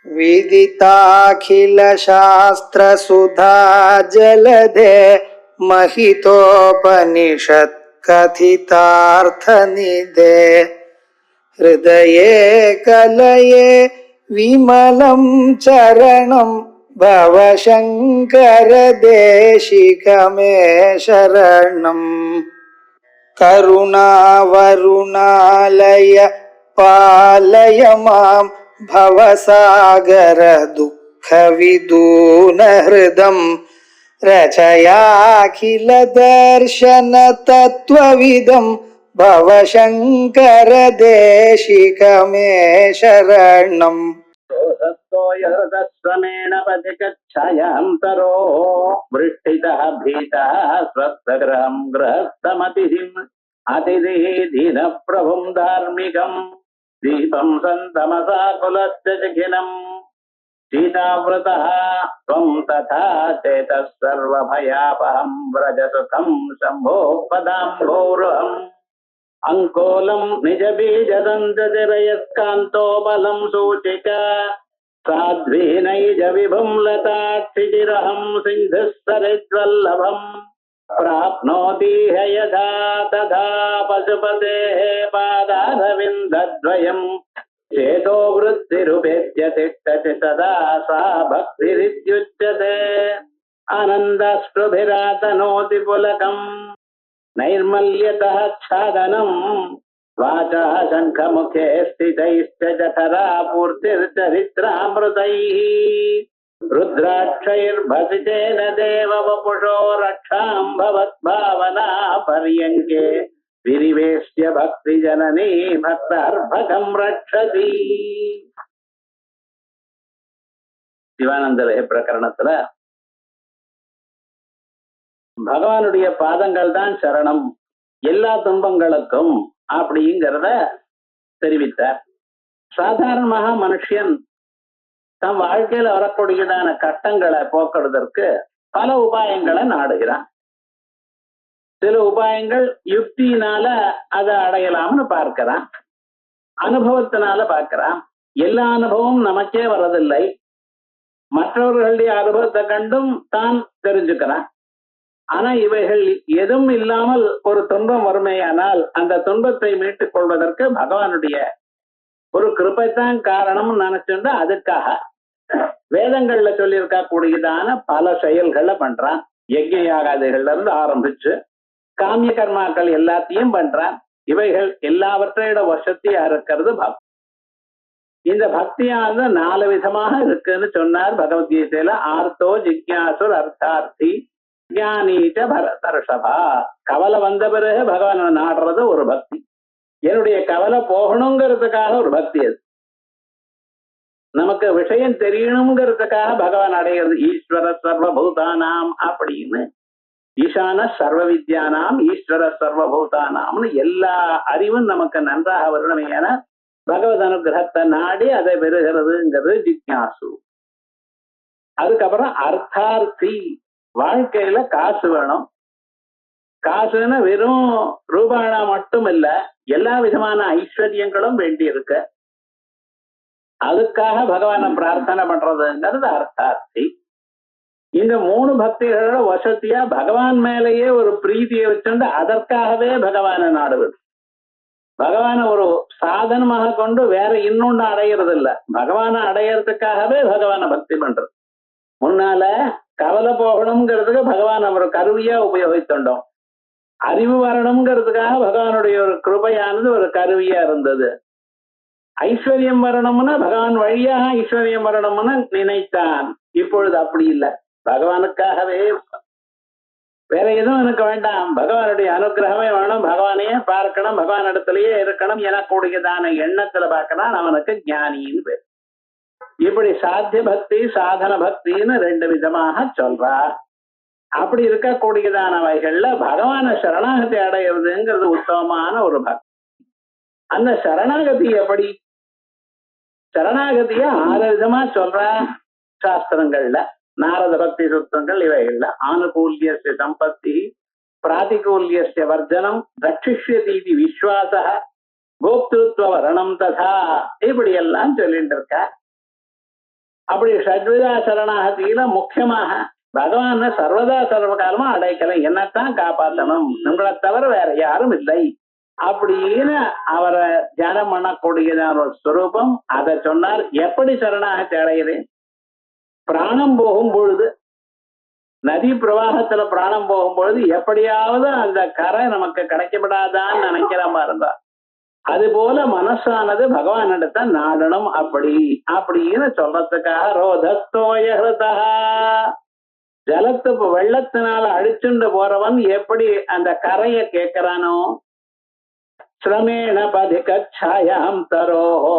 विदिताखिलशास्त्रसुधा जलधे महितोपनिषत् कथितार्थनिधे हृदये कलये विमलं चरणं भवशङ्कर देशिकमे शरणम् करुणावरुणालय पालय मां भवसागर दुःखविदून हृदं रचयाखिल दर्शन तत्त्वविदं भवशङ्कर देशिकमे शरणम् सत्तोयहृतस्वमेण पथिकच्छायान्तरो वृष्टितः भीतः स्वस्तगृहं गृहस्थमतिथिम् अतिथिः दीनप्रभुं धार्मिकम् दीपं सन्तमसा कुलस्य चिखिलम् सीताव्रतः त्वं तथा चेतः सर्वभयापहं व्रजसुखं शम्भो पदाम्भोरुहम् अंकोलं निजबीजदन्ततिरयस्कान्तो बलं सूचिका साध्वीनैज विभुं लताक्षितिरहं सिन्धुः सरिद्वल्लभम् प्राप्नोति यथा तथा पशुपतेः पादारविन्दद्वयम् चेतो वृत्तिरुपेत्य तिष्ठति सदा सा भक्तिरित्युच्यते आनन्दाश्रुभिरातनोति पुलकम् नैर्मल्यतः छादनम् वाचा शङ्खमुखे स्थितैश्च जठरा पूर्तिर्चरित्रामृतैः रुद्राक्षैर्भसितेन देव वपुषो रक्षां भवद्भावना पर्यङ्के विरिवेश्य भक्तिजननी भक्तार्भकं रक्षति. சிவானந்தர் பிரகரணத்துல பகவானுடைய பாதங்கள் தான் சரணம் எல்லா துன்பங்களுக்கும் அப்படிங்கிறத தெரிவித்தார். சாதாரணமாக மனுஷன் தம் வாழ்க்கையில வரக்கூடியதான கட்டங்களை போக்குறதற்கு பல உபாயங்களை நாடுகிறான். சில உபாயங்கள் யுக்தியினால அதை அடையலாம்னு பார்க்கிறான், அனுபவத்தினால பார்க்கிறான். எல்லா அனுபவமும் நமக்கே வரதில்லை, மற்றவர்களுடைய அனுபவத்தை கண்டும் தான் தெரிஞ்சுக்கிறான். ஆனா இவைகள் எதுவும் இல்லாமல் ஒரு துன்பம் வறுமையானால் அந்த துன்பத்தை மீட்டுக் கொள்வதற்கு பகவானுடைய ஒரு கிருபைத்தான் காரணம் நினைச்சுட்டு அதுக்காக வேதங்கள்ல சொல்லியிருக்க கூடியதான பல செயல்களை பண்றான். யஜ்ஞ யாகாதிகள்ல இருந்து ஆரம்பிச்சு காமிய கர்மாக்கள் எல்லாத்தையும் பண்றான். இவைகள் எல்லாவற்றையோட வசத்தியா இருக்கிறது பக்தி. இந்த பக்தியானது 4 விதமாக இருக்குன்னு சொன்னார் பகவத்கீதையில. ஆர்த்தோ ஜிக்யாசுர் அர்த்தார்த்தி ஞானீச்ச பரதர்ஷபா. கவலை வந்த பிறகு பகவான் நாடுறது ஒரு பக்தி. என்னுடைய கவலை போகணுங்கிறதுக்காக ஒரு பக்தி. அது நமக்கு விஷயம் தெரியணுங்கிறதுக்காக பகவான் அடைகிறது. ஈஸ்வர சர்வபூதானாம் அப்படின்னு ஈசான சர்வ வித்யானாம் ஈஸ்வர சர்வபூதானாம்னு எல்லா அறிவும் நமக்கு நன்றாக வரணுமே என பகவத் அனுகிரகத்தை நாடி அதை பெறுகிறதுங்கிறது ஜிக்யாசு. அதுக்கப்புறம் அர்த்தார்த்தி, வாழ்க்கையில காசு வேணும். காசுன்னு வெறும் ரூபானா மட்டும் இல்ல, எல்லா விதமான ஐஸ்வர்யங்களும் வேண்டி இருக்கு. அதுக்காக பகவானை பிரார்த்தனை பண்றதுங்கிறது அர்த்தார்த்தி. இந்த 3 பக்திகளோட வசதியா பகவான் மேலேயே ஒரு பிரீதியை வச்சுண்டு அதற்காகவே பகவானை நாடுவது. பகவானை ஒரு சாதனமாக கொண்டு வேற இன்னொன்று அடையிறது இல்ல, பகவானை அடையறதுக்காகவே பகவானை பக்தி பண்றது. முன்னால கவலை போகணுங்கிறதுக்கு பகவான் ஒரு கருவியா உபயோகித்துட்டோம். அறிவு வரணுங்கிறதுக்காக பகவானுடைய ஒரு கிருபையானது ஒரு கருவியா இருந்தது. ஐஸ்வர்யம் வரணும்னா பகவான் வழியாக ஐஸ்வர்யம் வரணும்னு நினைத்தான். இப்பொழுது அப்படி இல்லை, பகவானுக்காகவே. வேற எதுவும் எனக்கு வேண்டாம், பகவானுடைய அனுகிரகமே வேணும், பகவானையே பார்க்கணும், பகவான் இடத்துலயே இருக்கணும் எனக்கூடியதான எண்ணத்துல பார்க்கறான். அவனுக்கு ஞானின்னு பேர். இப்படி சாத்திய பக்தி சாதன பக்தின்னு 2 விதமாக சொல்றா. அப்படி இருக்கக்கூடியதானவைகள்ல பகவான சரணாகதி அடையிறதுங்கிறது உத்தமமான ஒரு பக்தி. அந்த சரணாகதி எப்படி? சரணாகதிய 6 விதமா சொல்றா சாஸ்திரங்கள்ல. நாரத பக்தி சுத்தங்கள் இவைகள்ல ஆனுகூல்யஸ்ய சம்பத்தி, பிராதிகூல்யஸ்ய வர்ஜனம், ரட்சிஷ்யதீதி விஸ்வாச, கோப்திருத்வ வரணம் ததா, இப்படி எல்லாம் சொல்லிட்டு இருக்க. அப்படி ஷட்விதா சரணாகதியில முக்கியமாக பகவான சர்வதா சர்வகாலமா அடைக்கலாம், என்னத்தான் காப்பாற்றணும், உங்களை தவிர வேற யாரும் இல்லை அப்படின்னு அவரை தியானம் பண்ணக்கூடியதான ஒரு ஸ்வரூபம். அதை சொன்னார். எப்படி சரணாகதி அடைகிறேன்? பிராணம் போகும் பொழுது, நதி பிரவாகத்துல பிராணம் போகும் பொழுது எப்படியாவது அந்த கரை நமக்கு கிடைக்கப்படாதான்னு நினைக்கிற பாருங்க. அது போல மனசானது பகவானிடத்த நாடணும். அப்படின்னு சொல்றதுக்காக ரோதஸ்தோயஹதா, ஜலத்து வெள்ளத்தினால அழிச்சுண்டு போறவன் எப்படி அந்த கரைய கேட்கிறானோ, சிரமேண பதிகாயாம் தரோஹோ,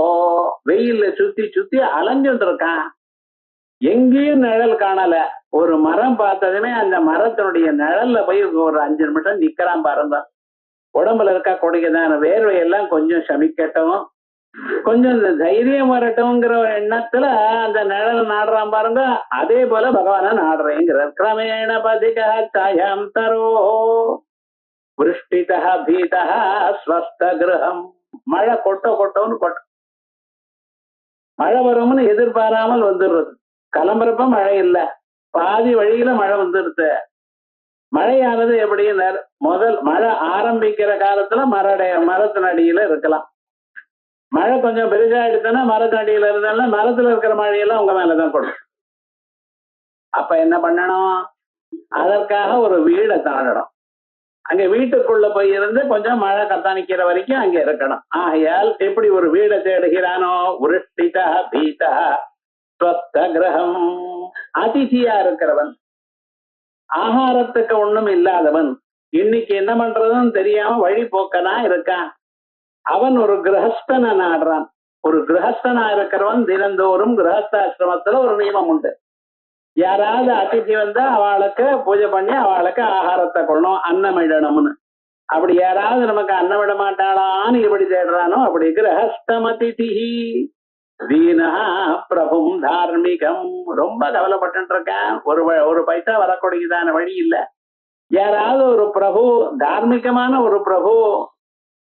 வெயில்ல சுத்தி சுத்தி அலைஞ்சுட்டு இருக்கான், எங்கேயும் நிழல் காணல. ஒரு மரம் பார்த்ததுமே அந்த மரத்தினுடைய நிழல்ல போய் ஒரு 5 நிமிஷம் நிக்கிறான் பாருங்க. உடம்புல இருக்க கொடியதான வேர்வையெல்லாம் கொஞ்சம் சமிக்கட்டும், கொஞ்சம் இந்த தைரியம் வரட்டும்ங்கிற ஒரு எண்ணத்துல அந்த நிழல் நாடுறான் பாருங்க. அதே போல பகவான நாடுறேங்கிற. கிரமேண பதிகாயாம் தரோஹோ விருஷ்டிதா பீதா ஸ்வஸ்த கிரகம். மழை கொட்டோன்னு மழை வரும்னு எதிர்பாராமல் வந்துடுறது. கிளம்புறப்ப மழை இல்ல, பாதி வழியில மழை வந்துடுது. மழையானது எப்படி, முதல் மழை ஆரம்பிக்கிற காலத்துல மரத்தின் அடியில இருக்கலாம். மழை கொஞ்சம் பெருசா எடுத்தனா மரத்தடியில இருந்தாலும் மரத்துல இருக்கிற மழையெல்லாம் உங்க மேலதான் கொடுக்கும். அப்ப என்ன பண்ணணும்? அதற்காக ஒரு வீடை தாழணும். அங்க வீட்டுக்குள்ள போய் இருந்து கொஞ்சம் மழை கத்தானிக்கிற வரைக்கும் அங்க இருக்கணும். ஆகையால் எப்படி ஒரு வீடை தேடுகிறானோ, உருஷ்டிதா பீதா ஸ்வஸ்த கிரகம், அதிதியா இருக்கிறவன், ஆகாரத்துக்கு ஒண்ணும் இல்லாதவன், இன்னைக்கு என்ன பண்றதுன்னு தெரியாம வழிபோக்கனா இருக்கான், அவன் ஒரு கிரகஸ்தனை நாடுறான். ஒரு கிரகஸ்தனா இருக்கிறவன் தினந்தோறும் கிரகஸ்தாசிரமத்துல ஒரு நியமம் உண்டு. யாராவது அதிதி வந்தா அவளுக்கு பூஜை பண்ணி அவளுக்கு ஆகாரத்தை கொள்ளணும், அன்னமிடணும்னு. அப்படி யாராவது நமக்கு அன்னமிட மாட்டாளான்னு எப்படி தேடுறானோ அப்படி கிரகஸ்தமதிதி தீனா பிரபும் தார்மிகம். ரொம்ப கவலைப்பட்டு இருக்கேன், ஒரு பைசா வரக்கூடியதான வழி இல்ல. யாராவது ஒரு பிரபு, தார்மிகமான ஒரு பிரபு,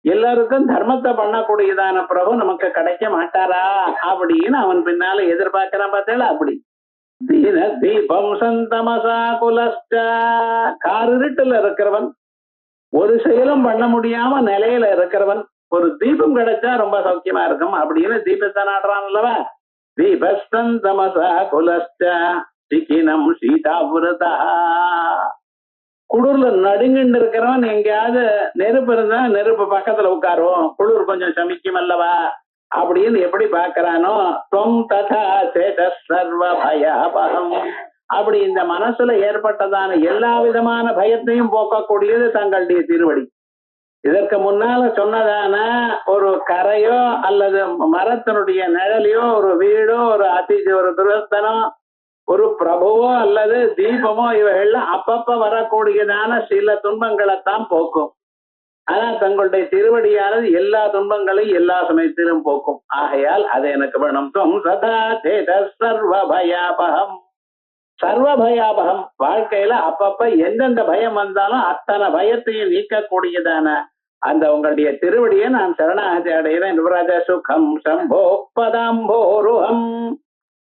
எல்லாருக்கும் தர்மத்தை பண்ணக்கூடியதான பிரபு நமக்கு கிடைக்க மாட்டாரா அப்படின்னு அவன் பின்னால எதிர்பார்க்கிறான். பார்த்தேன் அப்படி. தீன தீபம் சந்தமசா குலஸ்ட, காரிருட்டுல இருக்கிறவன், ஒரு செயலும் பண்ண முடியாம நிலையில இருக்கிறவன், ஒரு தீபம் கிடைச்சா ரொம்ப சௌக்கியமா இருக்கும் அப்படின்னு தீபத்தை நாடுறான் அல்லவா. தீபஸ்தமசா குலஸ்ட சிக்கினம் சீதாபுரதா, குளிர்ல நடுங்கிட்டு இருக்கிறவன் எங்கேயாவது நெருப்பு இருந்தா நெருப்பு பக்கத்துல உட்காருவோம், குளிர் கொஞ்சம் சமிக்கும் அல்லவா அப்படின்னு எப்படி பாக்குறானோ, தொம் ததா சேத சர்வ பயாபகம். அப்படி இந்த மனசுல ஏற்பட்டதான எல்லா விதமான பயத்தையும் போக்கக்கூடியது தங்களுடைய திருவடி. இதற்கு முன்னால சொன்னதான ஒரு கரையோ அல்லது மரத்தினுடைய நிழலையோ, ஒரு வீடோ, ஒரு அதிதி, ஒரு கிரகஸ்தனோ, ஒரு பிரபுவோ அல்லது தீபமோ, இவைகள்லாம் அப்பப்ப வரக்கூடியதான சில துன்பங்களைத்தான் போக்கும். ஆனா தங்களுடைய திருவடியானது எல்லா துன்பங்களையும் எல்லா சமயத்திலும் போக்கும். ஆகையால் அது எனக்கு வேணும். சதா சேத சர்வ பயாபகம். சர்வ பயாபகம், வாழ்க்கையில அப்பப்ப எந்தெந்த பயம் வந்தாலும் அத்தனை பயத்தையும் நீக்கக்கூடியதான அந்த உங்களுடைய திருவடியை நான் சரணாகதி அடைகிறேன். விரத சுகம் சம்போ பதாம்போருகம்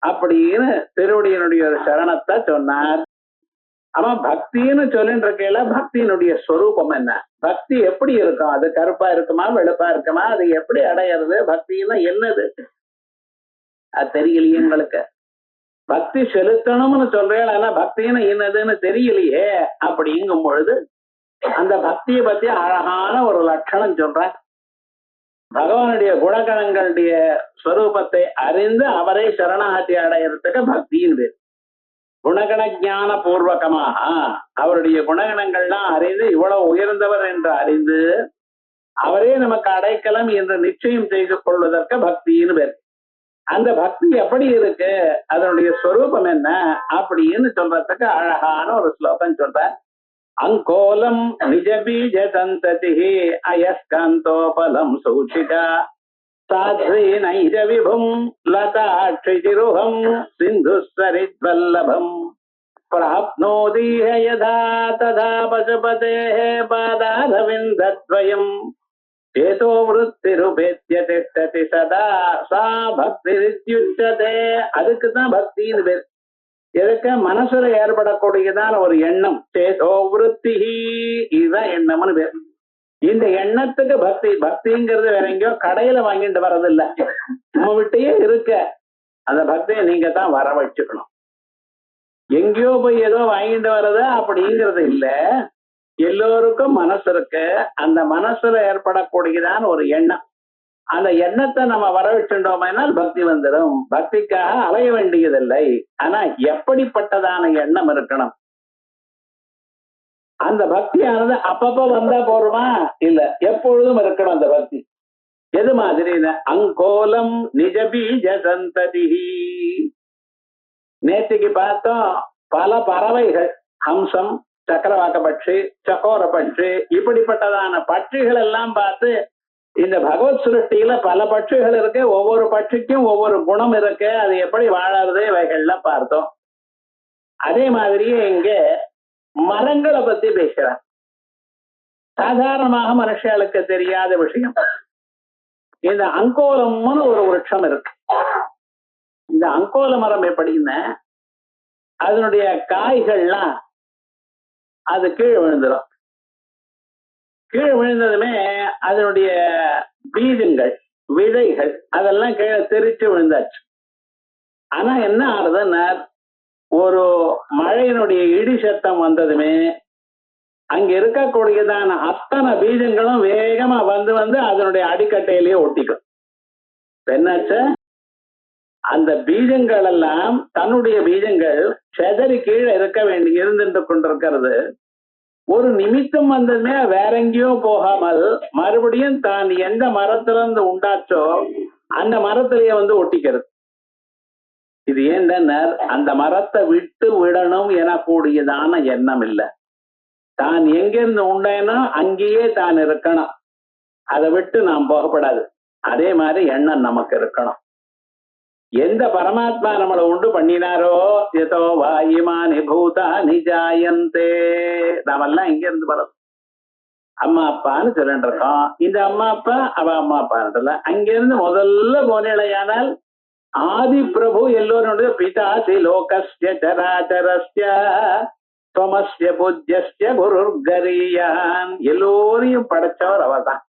அப்படின்னு திருவடியினுடைய ஒரு சரணத்தை சொன்னார். அவன் பக்தின்னு சொல்லிட்டு இருக்கையில பக்தியினுடைய ஸ்வரூபம் என்ன, பக்தி எப்படி இருக்கும், அது கருப்பா இருக்குமா வெளுப்பா இருக்குமா, அது எப்படி அடையிறது, பக்தின்னா என்னது அது தெரியலையே எங்களுக்கு. பக்தி செலுத்தணும்னு சொல்றேன், ஆனா பக்தின்னு என்னதுன்னு தெரியலையே. அப்படிங்கும் பொழுது அந்த பக்தியை பத்தி அழகான ஒரு லட்சணம் சொல்ற. பகவானுடைய குணகணங்களுடைய ஸ்வரூபத்தை அறிந்து அவரை சரணாகதி அடையறதுக்கு பக்தியின் பேர். குணகண ஞான பூர்வகமாக அவருடைய குணகணங்கள்லாம் அறிந்து இவ்வளவு உயர்ந்தவர் என்று அறிந்து அவரே நமக்கு அடைக்கலம் என்று நிச்சயம் செய்து கொள்வதற்கு பக்தின்னு பேர். அந்த பக்தி எப்படி இருக்கு, அதனுடைய ஸ்வரூபம் என்ன அப்படின்னு சொல்றதுக்கு அழகான ஒரு ஸ்லோகம் சொல்ற. அங்கோலம் நிஜ பீஜ சந்ததி அயஸ்காந்தோபலம் சூச்சிகா சாத்ரி நைஜ விபும் லதாட்சிருஹம் சிந்து சரித்வல்லபம் பிராப்னோதீஹ யதா ததா பசுபதேஹ பாதாரவிந்தத்வயம் சேதோ விருத்திருபேத்ய திஷ்டதி சதா சா பக்தி ரித்யுச்சதே. அதுக்குதான் பக்தின்னு பேர். எதுக்கு? மனசுல ஏற்படக்கூடியதான ஒரு எண்ணம். சேதோ விருத்தி, இதுதான் எண்ணம்னு பேர். இந்த எண்ணத்துக்கு பக்தி. பக்திங்கிறது வேற எங்கேயோ கடையில வாங்கிட்டு வர்றதில்ல, நம்ம விட்டையே இருக்க. அந்த பக்தியை நீங்க தான் வர வச்சுக்கணும். எங்கேயோ போய் ஏதோ வாங்கிட்டு வர்றது அப்படிங்கிறது இல்ல. எல்லோருக்கும் மனசு இருக்கு. அந்த மனசுல ஏற்படக்கூடியதான ஒரு எண்ணம், அந்த எண்ணத்தை நம்ம வர வச்சுட்டோம்னால் பக்தி வந்துடும். பக்திக்காக அலைய வேண்டியதில்லை. ஆனா எப்படிப்பட்டதான எண்ணம் இருக்கணும்? அந்த பக்தியானது அப்பப்ப வந்தா போருமா? இல்ல, எப்பொழுதும் இருக்கணும் அந்த பக்தி. எது மாதிரி? அங்கோலம் நிஜ பீஜ சந்ததி. நேற்றுக்கு பார்த்தோம், பல பறவைகள், ஹம்சம், சக்கரவாக்க பட்சி, சக்கோர பட்சி, இப்படிப்பட்டதான பட்சிகள் எல்லாம் பார்த்து, இந்த பகவத் சிருஷ்டியில பல பட்சிகள் இருக்கு. ஒவ்வொரு பட்சிக்கும் ஒவ்வொரு குணம் இருக்கு. அது எப்படி வாழறது இவைகள்லாம் பார்த்தோம். அதே மாதிரியே இங்க மரங்களை பத்தி பேசுறார். சாதாரணமாக மனுஷர்களுக்கு தெரியாத விஷயம். இந்த அங்கோலம்னு ஒரு விருட்சம் இருக்கு. இந்த அங்கோல மரம் எப்படின்னா, அதனுடைய காய்கள்லாம் அது கீழே விழுந்துடும். கீழே விழுந்ததுமே அதனுடைய பீஜங்கள், விதைகள் அதெல்லாம் கீழே தெரிச்சு விழுந்தாச்சு. ஆனா என்ன ஆறுதுன்னா, ஒரு மழையினுடைய இடி சத்தம் வந்ததுமே அங்க இருக்கக்கூடியதான அத்தனை பீஜங்களும் வேகமா வந்து வந்து அதனுடைய அடிக்கட்டையிலேயே ஒட்டிக்கும். என்னாச்சு? அந்த பீஜங்கள் எல்லாம், தன்னுடைய பீஜங்கள் செதறி கீழே இருக்க வேண்டி இருந்துட்டு கொண்டிருக்கிறது. ஒரு நிமித்தம் வந்ததுமே வேற எங்கேயோ போகாமல் மறுபடியும் தான் எந்த மரத்திலிருந்து உண்டாச்சோ அந்த மரத்திலேயே வந்து ஒட்டிக்கிறது. இது ஏன்னா, அந்த மரத்தை விட்டு விடணும் எனக்கூடியதான எண்ணம் இல்லை. தான் எங்கிருந்து உண்டேனோ அங்கேயே தான் இருக்கணும். அதை விட்டு நாம் போகப்படாது. அதே மாதிரி எண்ணம் நமக்கு இருக்கணும். எந்த பரமாத்மா நம்மளை உண்டு பண்ணினாரோ, யதோ வாயுமானி பூதானி ஜாயந்தே, நாமெல்லாம் இங்க இருந்து வரோம். அம்மா அப்பான்னு சொல்லிட்டு இருக்கோம். இந்த அம்மா அப்பா அவ அம்மா அப்பான்றல அங்கிருந்து முதல்ல போனேயானால் ஆதி பிரபு எல்லோருடைய பிதாசி லோகஸ்ய சராச்சரஸ்ய துவமஸ்ய பூஜ்யஸ்ய குருர்கரியான், எல்லோரையும் படைச்சவர் அவர்தான்.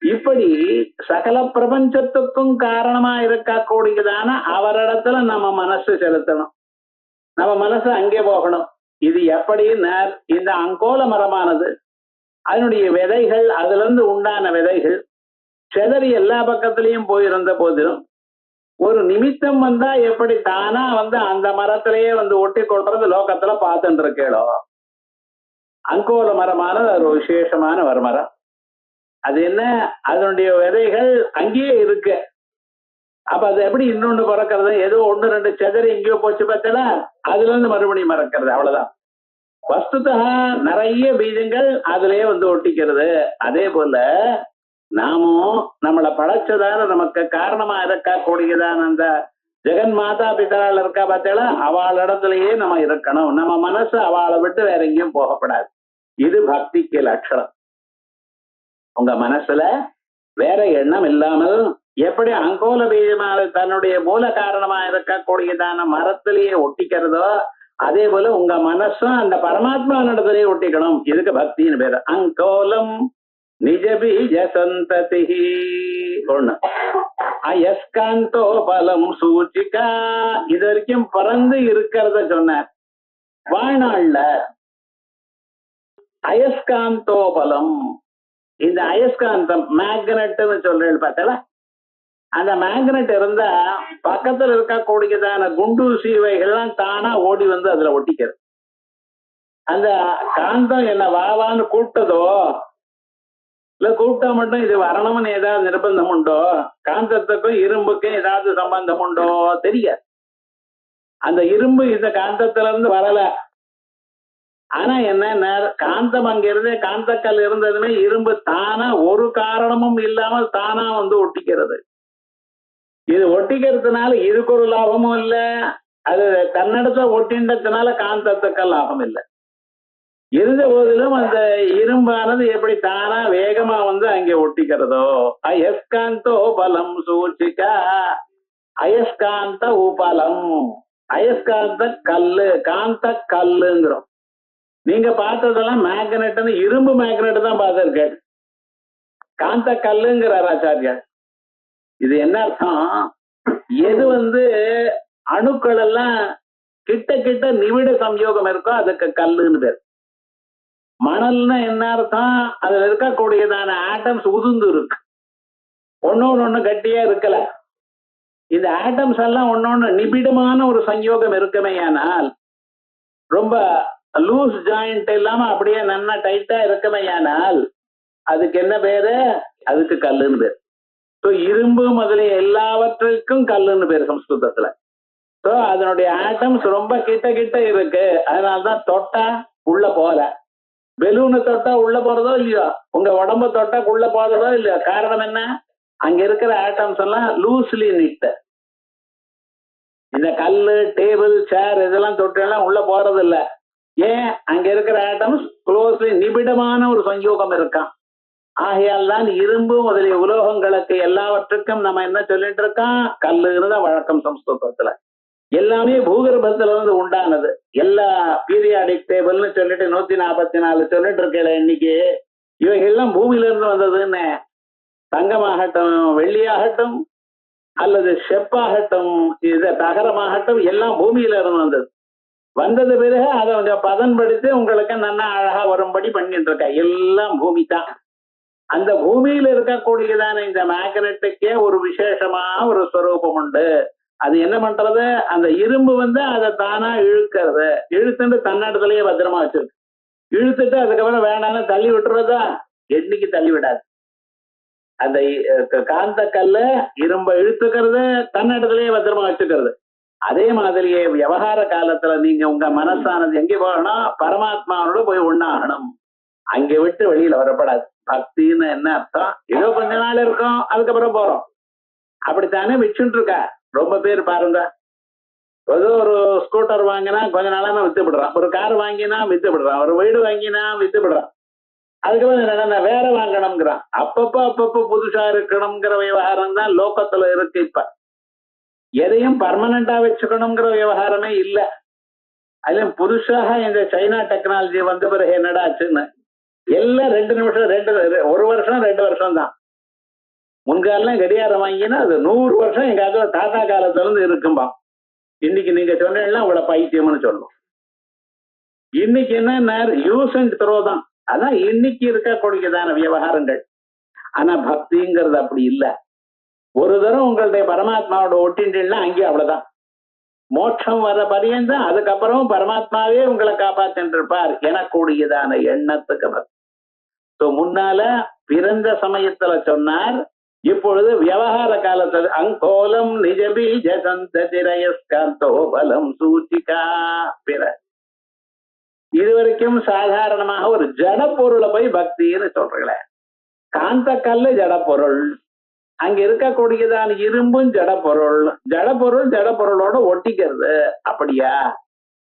இப்படி சகல பிரபஞ்சத்துக்கும் காரணமா இருக்கக்கூடியதான அவரிடத்துல நம்ம மனசு செலுத்தணும். நம்ம மனசு அங்கே போகணும். இது எப்படின்னா, இந்த அங்கோல மரமானது அதனுடைய விதைகள், அதுல இருந்து உண்டான விதைகள் செதறி எல்லா பக்கத்திலையும் போயிருந்த போதிலும் ஒரு நிமித்தம் வந்தா எப்படி தானா வந்து அந்த மரத்திலேயே வந்து ஒட்டி கொள்றது லோகத்துல பார்த்துட்டு இருக்கேளோ, அங்கோல மரமானது ஒரு விசேஷமான ஒரு மரம். அது என்ன, அதனுடைய விதைகள் அங்கேயே இருக்கு. அப்ப அது எப்படி இன்னொன்று பறக்கிறது? ஏதோ ஒண்ணு ரெண்டு செதறி எங்கேயோ போச்சு பார்த்தா அதுல இருந்து மறுபடியும் மறக்கிறது, அவ்வளவுதான். வஸ்துதா நிறைய பீஜங்கள் அதுலயே வந்து ஒட்டிக்கிறது. அதே போல நாமும் நம்மளை படைச்சதான நமக்கு காரணமா இருக்கக்கூடியதான அந்த ஜெகன் மாதா பிதாள் இருக்கா பார்த்தா அவள் இடத்துலயே நம்ம இருக்கணும். நம்ம மனசு அவளை விட்டு வேற எங்கேயும் போகப்படாது. இது பக்திக்கு லட்சணம். உங்க மனசுல வேற எண்ணம் இல்லாமல் எப்படி அங்கோல பீஜமாக தன்னுடைய மூல காரணமா இருக்கக்கூடியதான மரத்திலேயே ஒட்டிக்கிறதோ, அதே போல உங்க மனசும் அந்த பரமாத்மா இடத்திலேயே ஒட்டிக்கணும். இதுக்கு பக்தின்னு பேரு. அங்கோலம் நிஜ பீஜ சந்ததி. ஒண்ணு அயஸ்காந்தோ பலம் சூச்சிகா. இது வரைக்கும் பறந்து இருக்கிறத சொன்னார். வாழ்நாள்ல அயஸ்காந்தோ பலம், இந்த அயஸ்காந்தம் மேக்னெட்னு சொல்றேன் பார்த்தல, அந்த மேக்னெட் இருந்தா பக்கத்துல இருக்கக்கூடியதான குண்டு சீவைகள்லாம் தானா ஓடி வந்து அதுல ஒட்டிக்கிறது. அந்த காந்தம் என்ன வாவான்னு கூப்பிட்டதோ, இல்ல கூப்பிட்டா மட்டும் இது வரணும்னு ஏதாவது நிர்பந்தம் உண்டோ? காந்தத்துக்கும் இரும்புக்கும் ஏதாவது சம்பந்தம் உண்டோ? தெரியாது. அந்த இரும்பு இந்த காந்தத்துல இருந்து வரல. ஆனா என்ன, காந்தம் அங்க இருந்து காந்தக்கல் இருந்ததுமே இரும்பு தானா ஒரு காரணமும் இல்லாமல் தானா வந்து ஒட்டிக்கிறது. இது ஒட்டிக்கிறதுனால இதுக்கு ஒரு லாபமும் இல்லை. அது தன்னிடத்துல ஒட்டின்றதுனால காந்தத்துக்கு லாபம் இல்லை. இருந்த போதிலும் அந்த இரும்பானது எப்படி தானா வேகமா வந்து அங்கே ஒட்டிக்கிறதோ, அயஸ்காந்தோ பலம் சூச்சிகா, அயஸ்காந்த உபலம், அயஸ்காந்த கல்லு, காந்த கல்லுங்கிறோம். நீங்க பார்த்ததெல்லாம் மேக்னெட்னு இரும்பு மேக்னெட் தான் பார்த்திருக்கேன். காந்த கல்லுங்கிறார் ஆச்சாரியார். இது என்ன அர்த்தம்? எது வந்து அணுக்கள் எல்லாம் கிட்ட கிட்ட நிவிட சம்யோகம் இருக்கோ அதுக்கு கல்லுன்னு பேர். மணல்னா என்ன அர்த்தம்? அதுல இருக்கக்கூடியதான ஆட்டம்ஸ் உதிர்ந்து இருக்கு, ஒன்னொன்னு கட்டியா இருக்கல. இந்த ஆட்டம்ஸ் எல்லாம் ஒன்னொன்னு நிபிடமான ஒரு சம்யோகம் இருக்குமையானால், ரொம்ப லூஸ் ஜாயிண்ட் இல்லாம அப்படியே நல்லா டைட்டா இருக்குமையானால் அதுக்கு என்ன பேரு? அதுக்கு கல்லுன்னு பேர். ஸோ இரும்பு முதலிய எல்லாவற்றுக்கும் கல்லுன்னு பேர் சம்ஸ்கிருதத்துல. ஸோ அதனுடைய ஆட்டம்ஸ் ரொம்ப கிட்ட கிட்ட இருக்கு, அதனாலதான் தொட்டா உள்ள போல. பெலூனை தொட்டா உள்ள போறதோ இல்லையோ, உங்க உடம்ப தொட்டா உள்ள போறதோ இல்லையோ, காரணம் என்ன? அங்க இருக்கிற ஆட்டம்ஸ் எல்லாம் லூஸ்லி நிட். இந்த கல்லு, டேபிள், சேர் இதெல்லாம் தொட்டெல்லாம் உள்ள போறது இல்ல. ஏன்? அங்க இருக்கிற ஆட்டம்ஸ் க்ளோஸ்லி நிபிடமான ஒரு சங்கயோகம் இருக்கான். ஆகையால் தான் இரும்பு முதலிய உலோகங்களுக்கு எல்லாவற்றுக்கும் நம்ம என்ன சொல்லிட்டு இருக்கோம்? கல்லுன்னு தான் வழக்கம் சம்ஸ்கிருதத்துல. எல்லாமே பூகர்பத்துல இருந்து உண்டானது. எல்லா பீரியாடிக் டேபிள்னு சொல்லிட்டு 144 சொல்லிட்டு இருக்கல இன்னைக்கு, இவைகள்லாம் பூமியில இருந்து வந்ததுன்னு. தங்கமாகட்டும், வெள்ளியாகட்டும், அல்லது செப்பாகட்டும், இது தகரமாகட்டும், எல்லாம் பூமியில இருந்து வந்தது. வந்தது பிறகு அதை அவங்க பதன்படுத்தி உங்களுக்கு நல்லா அழகா வரும்படி பண்ணிட்டு இருக்க. எல்லாம் பூமி தான். அந்த பூமியில இருக்கக்கூடியதான இந்த மேக்னெட்டுக்கே ஒரு விசேஷமா ஒரு ஸ்வரூபம் உண்டு. அது என்ன பண்றது? அந்த இரும்பு வந்து அதை தானா இழுக்கிறது, இழுத்துட்டு தன்னடத்துலயே பத்திரமா வச்சிருக்கு. இழுத்துட்டு அதுக்கப்புறம் வேணாலும் தள்ளி விட்டுறதா? என்னைக்கு தள்ளி விடாது. அந்த காந்த கல்ல இரும்ப இழுத்துக்கிறது, தன்னடத்துலயே பத்திரமா வச்சுக்கிறது. அதே மாதிரியே விவகார காலத்துல நீங்க உங்க மனசானது எங்க போகணும்? பரமாத்மாவோட போய் ஒண்ணாகணும். அங்க விட்டு வெளியில வரப்படாது. பக்தின்னு என்ன அர்த்தம்? ஏதோ கொஞ்ச நாள் இருக்கும், அதுக்கப்புறம் போறோம். அப்படித்தானே வச்சுட்டு இருக்கா. ரொம்ப பேர் பாருங்க, ஏதோ ஒரு ஸ்கூட்டர் வாங்கினா கொஞ்ச நாளாம வித்து விடுறான், ஒரு கார் வாங்கினா வித்து விடுறான், ஒரு வீடு வாங்கினா வித்து விடுறான். அதுக்கப்புறம் என்னன்னா வேற வாங்கணுங்கிறான். அப்பப்ப புதுசா இருக்கணுங்கிற விவகாரம் தான் லோகத்துல இருக்கு. இப்ப எதையும் பர்மனண்டா வச்சுக்கணுங்கிற விவகாரமே இல்லை. அதுலயும் புதுசாக இந்த சைனா டெக்னாலஜி வந்த பிறகு என்னடா ஆச்சுன்னு, எல்லாம் 2 நிமிஷம், 1 வருஷம் 2 வருஷம் தான். முன்காலம் கடிகாரம் வாங்கினா அது 100 வருஷம் எங்காவது தாத்தா காலத்துல இருந்து இருக்கும்பா. இன்னைக்கு நீங்க சொன்னீங்கன்னா உங்களை பைத்தியம்னு சொல்லணும். இன்னைக்கு என்ன யூஸ் அண்ட் த்ரோ தான். அதான் இன்னைக்கு இருக்கக்கூடியதான விவகாரங்கள். ஆனா பக்திங்கிறது அப்படி இல்லை. ஒரு தரம் உங்களுடைய பரமாத்மாவோட ஒட்டின்றீங்கன்னா அங்கேயும் அவ்வளவுதான். மோட்சம் வர பரியந்தான். அதுக்கப்புறம் பரமாத்மாவே உங்களை காப்பாற்றிட்டு இருப்பார் எனக்கூடியதான எண்ணத்துக்கு. முன்னால பிறந்த சமயத்துல சொன்னார், இப்பொழுது விவகார காலத்துல அங்கோலம் நிஜபீஜ சந்ததிரயஸ்காந்தோ பலம் சூச்சிகா. பிற இதுவரைக்கும் சாதாரணமாக ஒரு ஜட பொருளை போய் பக்தின்னு சொல்றீங்களே. காந்த கல்லு ஜட பொருள், அங்க இருக்கக்கூடியதான இரும்பும் ஜட பொருள். ஜட பொருளோட ஒட்டிக்கிறது. அப்படியா?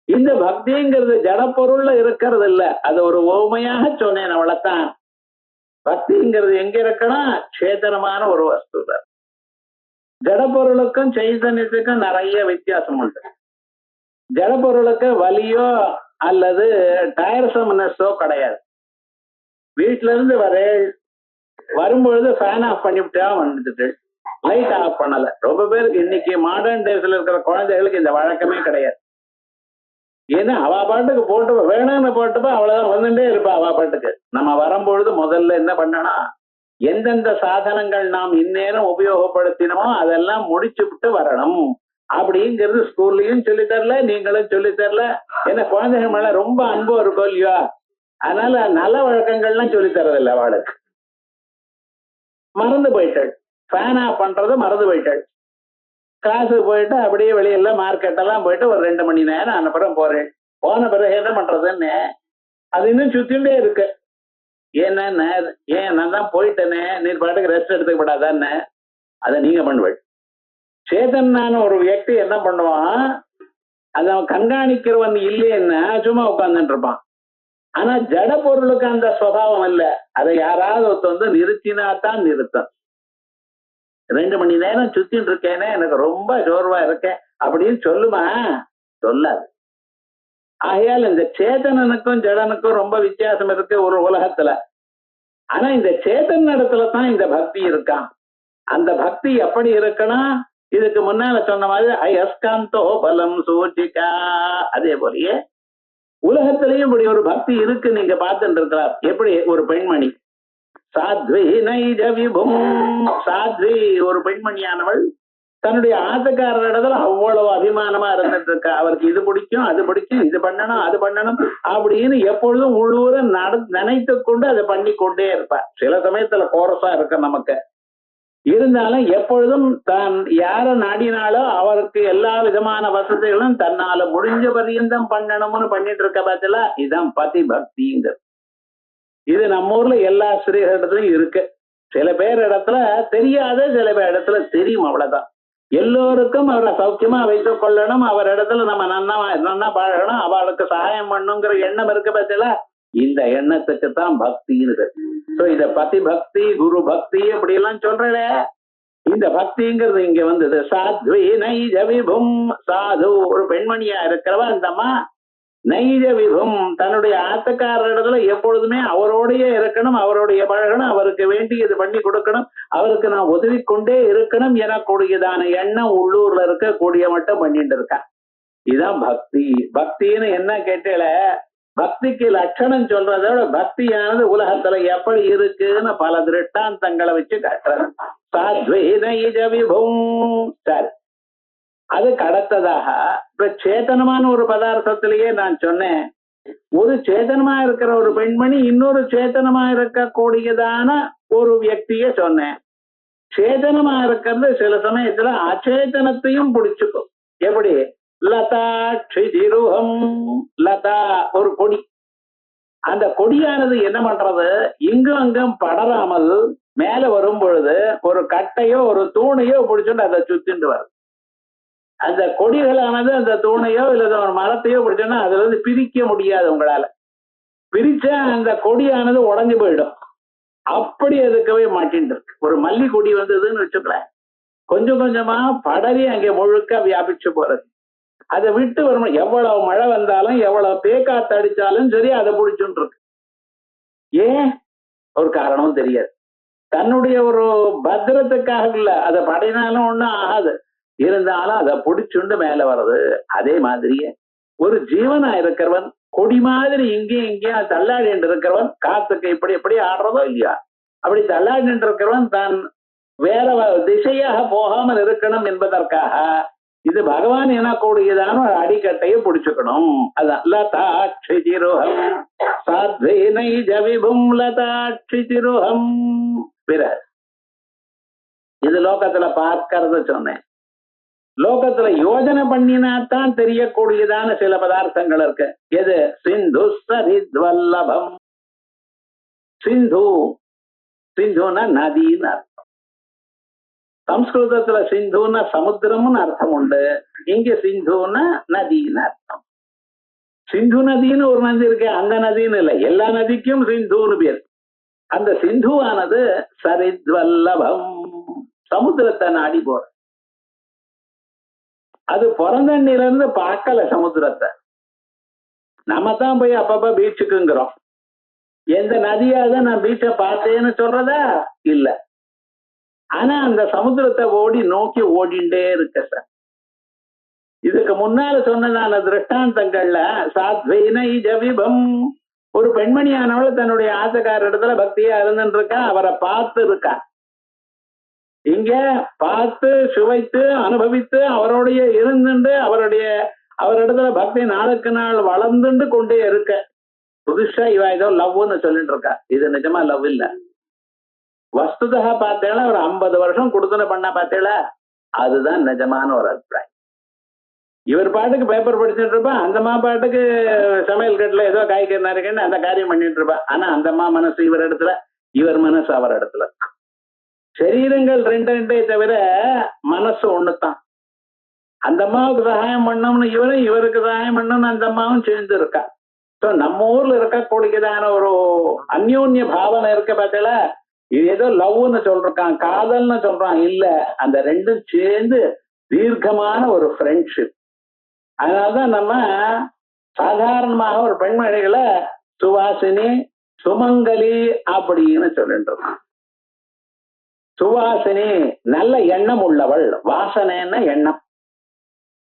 இந்த பக்திங்கிறது ஜட பொருள்ல இருக்கிறது இல்ல, அது ஒரு ஓமையாக சொன்னேன், அவ்வளவுதான். பக்திங்கிறது எங்க இருக்கணும்? சேதனமான ஒரு வஸ்து. ஜட பொருளுக்கும் சைதன்யத்துக்கும் நிறைய வித்தியாசம் உண்டு. ஜட பொருளுக்கு வலியோ அல்லது டயர்சம்னஸோ கிடையாது. வீட்டுல இருந்து வரும்பொழுது ஃபேன் ஆஃப் பண்ணிவிட்டா வந்துட்டு லைட் ஆஃப் பண்ணல. ரொம்ப பேருக்கு இன்னைக்கு மாடர்ன் டேஸ்ல இருக்கிற குழந்தைகளுக்கு இந்த வழக்கமே கிடையாது. ஏன்னா அவ பாட்டுக்கு போட்டு வேணும்னு போட்டுப்பா, அவ்வளவுதான் வந்துட்டே இருப்பா அவ பாட்டுக்கு. நம்ம வரும்பொழுது முதல்ல என்ன பண்ணணும்? எந்தெந்த சாதனங்கள் நாம் இந்நேரம் உபயோகப்படுத்தினோமோ அதெல்லாம் முடிச்சு விட்டு வரணும் அப்படிங்கிறது ஸ்கூல்லயும் சொல்லி தரல, நீங்களும் சொல்லி தரல. ஏன்னா குழந்தைகள் மேல ரொம்ப அன்பு இருக்கும் இல்லையா, அதனால நல்ல வழக்கங்கள்லாம் சொல்லி தரதில்லை. அவளுக்கு மறந்து போயிட்டாள், ஃபேன் ஆஃப் பண்றது மறந்து போயிட்டாள். கிளாஸுக்கு போயிட்டு அப்படியே வெளியில மார்க்கெட் எல்லாம் போயிட்டு ஒரு 2 மணி நேரம் அனுப்புறம் போறேன். போன பிறகு என்ன பண்றதுன்னு அது இன்னும் சுத்திண்டே இருக்கு. ஏன்னா ஏன் நான் தான் போயிட்டேனே, நீர் பாட்டுக்கு ரெஸ்ட் எடுத்துக்கப்படாதான்னு அதை நீங்க பண்ணுவேன். சேதனான ஒரு வியக்தி என்ன பண்ணுவான், அதை அவன் கண்காணிக்கிறவன் இல்லைன்னா சும்மா உட்கார்ந்துட்டு இருப்பான். ஆனா ஜட பொருளுக்கு அந்த சுவாவம் இல்ல. அதை யாராவது ஒருத்த வந்து நிறுத்தினாத்தான் நிறுத்தம். 2 மணி நேரம் சுத்திட்டு இருக்கேனே, எனக்கு ரொம்ப சோர்வா இருக்கேன் அப்படின்னு சொல்லுமா? சொல்லாது. ஆகையால் இந்த சேதனனுக்கும் ஜடனுக்கும் ரொம்ப வித்தியாசம் இருக்கு ஒரு உலகத்துல. ஆனா இந்த சேதன் இடத்துலதான் இந்த பக்தி இருக்கான். அந்த பக்தி எப்படி இருக்கணும்? இதுக்கு முன்னால சொன்ன மாதிரி அயஸ்காந்தோ பலம் சூச்சிகா. அதே போலயே உலகத்திலையும் இப்படி ஒரு பக்தி இருக்கு. நீங்க பார்த்துட்டு இருக்கிறார். எப்படி ஒரு பெண்மணி சாத்வி நைஜ விபும். சாத்வி ஒரு பெண்மணியானவள் தன்னுடைய ஆத்துக்காரர் இடத்துல அவ்வளவு அபிமானமா இருந்துட்டு இருக்கா. அவருக்கு இது பிடிக்கும், அது பிடிக்கும், இது பண்ணணும், அது பண்ணணும் அப்படின்னு எப்பொழுதும் உள்ளூர நினைத்து கொண்டு அதை பண்ணி கொண்டே இருப்பா. சில சமயத்துல கோரஸா இருக்க நமக்கு இருந்தாலும் எப்பொழுதும் தான் யார நாடினாலோ அவருக்கு எல்லா விதமான வசதிகளும் தன்னால முடிஞ்ச பரியந்தம் பண்ணணும்னு பண்ணிட்டு இருக்க பார்த்தல. இதுதான் பதி பக்திங்கிறது. இது நம்ம ஊர்ல எல்லா ஸ்ரீகளிடத்துலயும் இருக்கு. சில பேர் இடத்துல தெரியாத, சில பேர் இடத்துல தெரியும். அவ்வளவுதான். எல்லோருக்கும் அவரை சௌக்கியமா வைத்துக் கொள்ளணும், அவர் இடத்துல நம்ம நன்னா பழகணும், அவளுக்கு சகாயம் பண்ணுங்கிற எண்ணம் இருக்கு பார்த்தல. இந்த எண்ணத்துக்கு தான் பக்தின்னு. இத பதி பக்தி, குரு பக்தி அப்படி எல்லாம் சொல்றே. இந்த பக்திங்கிறது இங்க வந்தது. சாத்வி நைஜ விபும். சாது ஒரு பெண்மணியா இருக்கிறவ அந்தம்மா நைஜ விபும் தன்னுடைய ஆத்துக்காரரிடத்துல எப்பொழுதுமே அவரோடைய இருக்கணும், அவருடைய பழகணும், அவருக்கு வேண்டியது பண்ணி கொடுக்கணும், அவருக்கு நான் உதவி கொண்டே இருக்கணும் எனக்கூடியதான எண்ணம் உள்ளூர்ல இருக்க கூடிய மட்டும் பண்ணிட்டு இருக்கா. இதுதான் பக்தி. பக்தின்னு என்ன கேட்டல, பக்திக்கு லட்சணம் சொல்றதோட பக்தியானது உலகத்துல எப்படி இருக்குன்னு பல திருஷ்டாந்தங்களை வச்சு காட்டுறது. சாத்வி நைஜ விபும். சரி, அதுக்கு அடுத்ததாக இப்ப சேதனமான ஒரு பதார்த்தத்திலேயே நான் சொன்னேன், ஒரு சேதனமா இருக்கிற ஒரு பெண்மணி இன்னொரு சேதனமா இருக்கக்கூடியதான ஒரு வியக்திய சொன்னேன். சேதனமா இருக்கிறது சில சமயத்துல அச்சேதனத்தையும் பிடிச்சுக்கும். எப்படி? லதா க்ஷிதிருஹம். லதா ஒரு கொடி. அந்த கொடியானது என்ன பண்றது? இங்கும் அங்கும் படராமல் மேல வரும் பொழுது ஒரு கட்டையோ ஒரு தூணையோ பிடிச்சுட்டு அதை சுத்திட்டு வரும். அந்த கொடிகளானது அந்த தூணையோ இல்ல ஒரு மரத்தையோ பிடிச்சோன்னா அதுல இருந்து பிரிக்க முடியாது. உங்களால பிரிச்சா அந்த கொடியானது உடஞ்சு போயிடும். அப்படி அதுக்கவே மாட்டின்னு இருக்கு. ஒரு மல்லி கொடி வந்ததுன்னு வச்சுக்கல, கொஞ்சம் கொஞ்சமா படரி அங்கே முழுக்க வியாபிச்சு போறது. அதை விட்டு வரும். எவ்வளவு மழை வந்தாலும் எவ்வளவு பேக்காத்து அடிச்சாலும் சரி அதை பிடிச்சுட்டு இருக்கு. ஏன்? ஒரு காரணமும் தெரியாது. தன்னுடைய ஒரு பத்திரத்துக்காக இல்ல, அதை படையினாலும் ஒண்ணும் ஆகாது, இருந்தாலும் அதை பிடிச்சுண்டு மேல வர்றது. அதே மாதிரியே ஒரு ஜீவனா இருக்கிறவன் கொடி மாதிரி இங்கேயும் இங்கேயும் தள்ளாடிட்டு இருக்கிறவன், காத்துக்கு இப்படி எப்படி ஆடுறதோ இல்லையா அப்படி தள்ளாடிட்டு இருக்கிறவன் தான் வேற திசையாக போகாமல் இருக்கணும் என்பதற்காக இது பகவான் எனக்கூடியதான ஒரு அடிக்கட்டையை பிடிச்சுக்கணும். அதான் லதாட்சி திரோகம். சாத்வி நைஜ விபும் லதாட்சி திரோகம். பிறகு இது லோகத்துல பார்க்கறத சொன்னேன். லோகத்துல யோஜனை பண்ணினாத்தான் தெரியக்கூடியதான சில பதார்த்தங்கள் இருக்கு. எது? சிந்து சரித்வல்லபம். சிந்து, சிந்துன்னா நதின்னு அர்த்தம். சம்ஸ்கிருதத்துல சிந்துன்னா சமுத்திரம்னு அர்த்தம் உண்டு. இங்க சிந்துன்னா நதின்னு அர்த்தம். சிந்து நதின்னு ஒரு நதி இருக்கு, அந்த நதின்னு இல்லை, எல்லா நதிக்கும் சிந்துன்னு பேர். அந்த சிந்துவானது சரித்வல்லபம், சமுத்திரத்தை நாடி போற. அது பிறந்தண்ணில இருந்து பார்க்கல சமுத்திரத்தை. நம்ம தான் போய் அப்பப்ப பீச்சுக்குங்கிறோம். எந்த நதியாவது நான் பீச்சை பார்த்தேன்னு சொல்றதா இல்ல. ஆனா அந்த சமுத்திரத்தை ஓடி நோக்கி ஓடிண்டே இருக்க சார். இதுக்கு முன்னால சொன்னதான திருஷ்டாந்தங்கள்ல சாத்வி நைஜ விபும், ஒரு பெண்மணியானவள் தன்னுடைய ஆசைக்கார இடத்துல பக்தியா இருந்துட்டு இருக்கா, அவரை பார்த்து இருக்கா. இங்க பார்த்து சுவைத்து அனுபவித்து அவருடைய இருந்துட்டு அவரிடத்துல பக்தி நாளுக்கு நாள் வளர்ந்துட்டு கொண்டே இருக்க. புதுசா இவ ஏதோ லவ்னு சொல்லிட்டு இருக்கா. இது நிஜமா லவ் இல்ல. வஸ்துதா பார்த்தேல ஒரு 50 வருஷம் கொடுத்துன பண்ண பார்த்தேல, அதுதான் நிஜமான ஒரு அபிப்பிராயம். இவர் பாட்டுக்கு பேப்பர் படிச்சுட்டு இருப்பா, அந்த அம்மா பாட்டுக்கு சமையல் கட்டுல ஏதோ காய்கறி நறுக்கன்னு அந்த காரியம் பண்ணிட்டு இருப்பா. ஆனா அந்த அம்மா மனசு இவர் இடத்துல, இவர் மனசு அவர் இடத்துல. சரீரங்கள் ரெண்டே தவிர மனசு ஒண்ணுதான். அந்த அம்மாவுக்கு சகாயம் பண்ணோம்னு இவரும், இவருக்கு சகாயம் பண்ணணும்னு அந்த அம்மாவும் சேர்ந்து இருக்கா. சோ நம்ம ஊர்ல இருக்கக்கூடியதான ஒரு அந்யோன்ய பாவனை இருக்க பார்த்தல, இது ஏதோ லவ்னு சொல்றான், காதல்னு சொல்றான், இல்ல, அந்த ரெண்டும் சேர்ந்து தீர்க்கமான ஒரு ஃப்ரெண்ட்ஷிப். அதனாலதான் நம்ம சாதாரணமாக ஒரு பெண்மணிகளை சுவாசினி, சுமங்கலி அப்படின்னு சொல்லிட்டு இருக்கோம். சுவாசினி நல்ல எண்ணம் உள்ளவள், வாசனைன்னா எண்ணம்.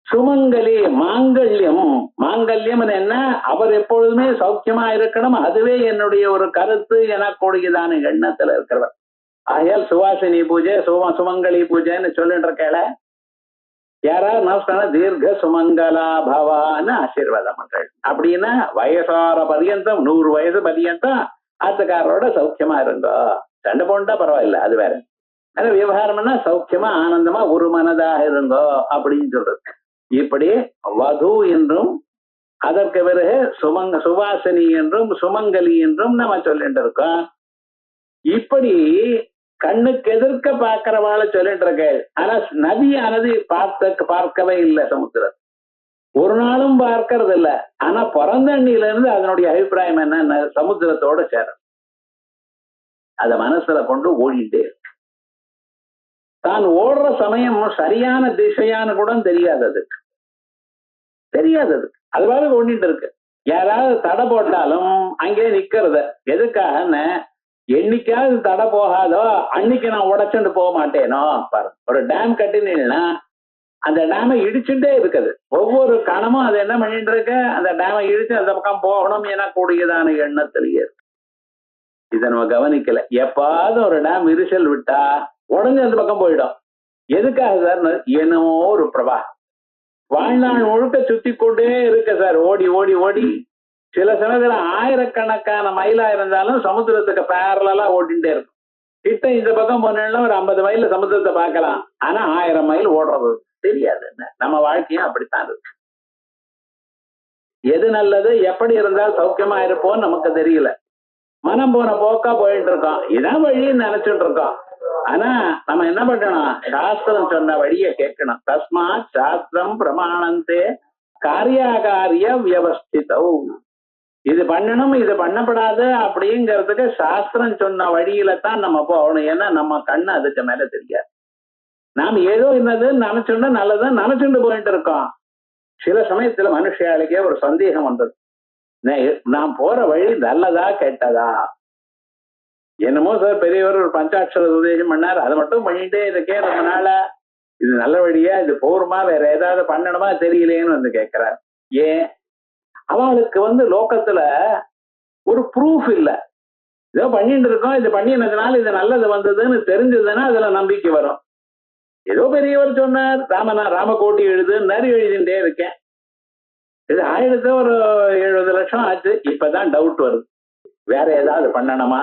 சுமங்கலி மாங்கல்யம், மாங்கல்யம் என்ன, அவர் எப்பொழுதுமே சௌக்கியமா இருக்கணும், அதுவே என்னுடைய ஒரு கருத்து எனக்கூடியதான எண்ணத்துல இருக்கிறவர். ஆகையால் சுவாசினி பூஜை, சுமங்கலி பூஜைன்னு சொல்லிட்டு இருக்கல, யாராவது நமஸ்காரம் தீர்க்க சுமங்கலா பவான்னு ஆசீர்வாதம் பண்றாள். அப்படின்னா வயசார பரியந்தம் 100 வயசு பரியந்தம் ஆத்துக்காரரோட சௌக்கியமா இருங்கோ, சண்டை போண்டா பரவாயில்ல, அது வேற. ஆனா விவகாரம்னா சௌக்கியமா ஆனந்தமா ஒரு மனதாக இருங்கோ அப்படின்னு சொல்றது. இப்படி வது என்றும் அதற்கு பிறகு சுவாசினி என்றும் சுமங்கலி என்றும் நம்ம சொல்லிட்டு இருக்கோம். இப்படி கண்ணுக்கு எதிர்க்க பார்க்கிறவாள சொல்லிட்டு இருக்க. ஆனா நதியானது பார்க்கவே இல்லை சமுத்திரம், ஒரு நாளும் பார்க்கறது இல்ல. ஆனா பிறந்தண்ணில இருந்து அதனுடைய அபிப்பிராயம் என்ன, சமுத்திரத்தோட சேர அத மனசுல கொண்டு ஓடிட்டே இருக்கு. தான் ஓடுற சமயம் சரியான திசையான்னு கூட தெரியாததுக்கு அது மாதிரி ஓடிட்டு இருக்கு. யாராவது தடை போட்டாலும் அங்கே நிக்கிறது எதுக்காக, என்னைக்காவது தடை போகாதோ அன்னைக்கு நான் உடைச்சுட்டு போக மாட்டேனோ. பாருங்க, ஒரு டேம் கட்டினீங்கன்னா அந்த டேமை இடிச்சுட்டே இருக்குது, ஒவ்வொரு கணமும் அது என்ன பண்ணிட்டு இருக்கு, அந்த டேமை இடிச்சு அந்த பக்கம் போகணும் என கூடியதான எண்ணத்திலேயே இருக்கு. இதை நம்ம கவனிக்கல. எப்பாவது ஒரு டேம் விரிசல் விட்டா உடஞ்சு அந்த பக்கம் போயிடும். எதுக்காக சார், என்னமோ ஒரு பிரவாகம் வாழ்நாள் முழுக்க சுத்தி கொண்டே இருக்க சார், ஓடி ஓடி ஓடி. சில சமயத்துல ஆயிரக்கணக்கான மைலா இருந்தாலும் சமுத்திரத்துக்கு பேரலா ஓடிட்டே இருக்கும். கிட்ட இந்த பக்கம் போனா ஒரு 50 மைல் சமுத்திரத்தை பார்க்கலாம், ஆனா 1000 மைல் ஓடுறது தெரியாது. என்ன நம்ம வாழ்க்கையும் அப்படித்தான் இருக்கு. எது நல்லது, எப்படி இருந்தால் சௌக்கியமா இருப்போம் நமக்கு தெரியல. மனம் போன போக்கா போயிட்டு இருக்கோம், இதான் வழின்னு நினைச்சிட்டு இருக்கோம். ஆனா நம்ம என்ன பண்ணணும், சாஸ்திரம் சொன்ன வழியை கேட்கணும். தஸ்மாத் சாஸ்திரம் பிரமாணந்தே காரியாகாரிய வியவஸ்திதௌ. இது பண்ணணும், இது பண்ணப்படாது அப்படிங்கிறதுக்கு சாஸ்திரம் சொன்ன வழியில தான் நம்ம போகணும். ஏன்னா நம்ம கண்ணு அதுக்கு மேல தெரியாது. நாம் ஏதோ என்னது நினைச்சுட்டு நல்லதுன்னு நினைச்சுட்டு போயிட்டு இருக்கோம். சில சமயத்துல மனுஷாளுக்கே ஒரு சந்தேகம் வந்தது, நான் போற வழி நல்லதா கெட்டதா. என்னமோ சார் பெரியவர் ஒரு பஞ்சாட்சர உபதேசம் பண்ணார், அதை மட்டும் பண்ணிட்டே இருக்கேன் ரொம்ப நாளா, இது நல்ல வழியா, இது போருமா, வேற ஏதாவது பண்ணணுமா தெரியலேன்னு வந்து கேட்கிறார். ஏன், அவளுக்கு லோகத்துல ஒரு ப்ரூஃப் இல்ல. ஏதோ பண்ணிட்டு இருக்கோம், இது பண்ணினதுனால இது நல்லது வந்ததுன்னு தெரிஞ்சதுன்னா அதுல நம்பிக்கை வரும். ஏதோ பெரியவர் சொன்னார், ராமகோட்டி எழுதுன்னாரு, எழுதிட்டே இருக்கேன். இது ஆயிரத்து ஒரு 70 லட்சம் ஆச்சு. இப்பதான் டவுட் வருது, வேற ஏதாவது பண்ணணுமா,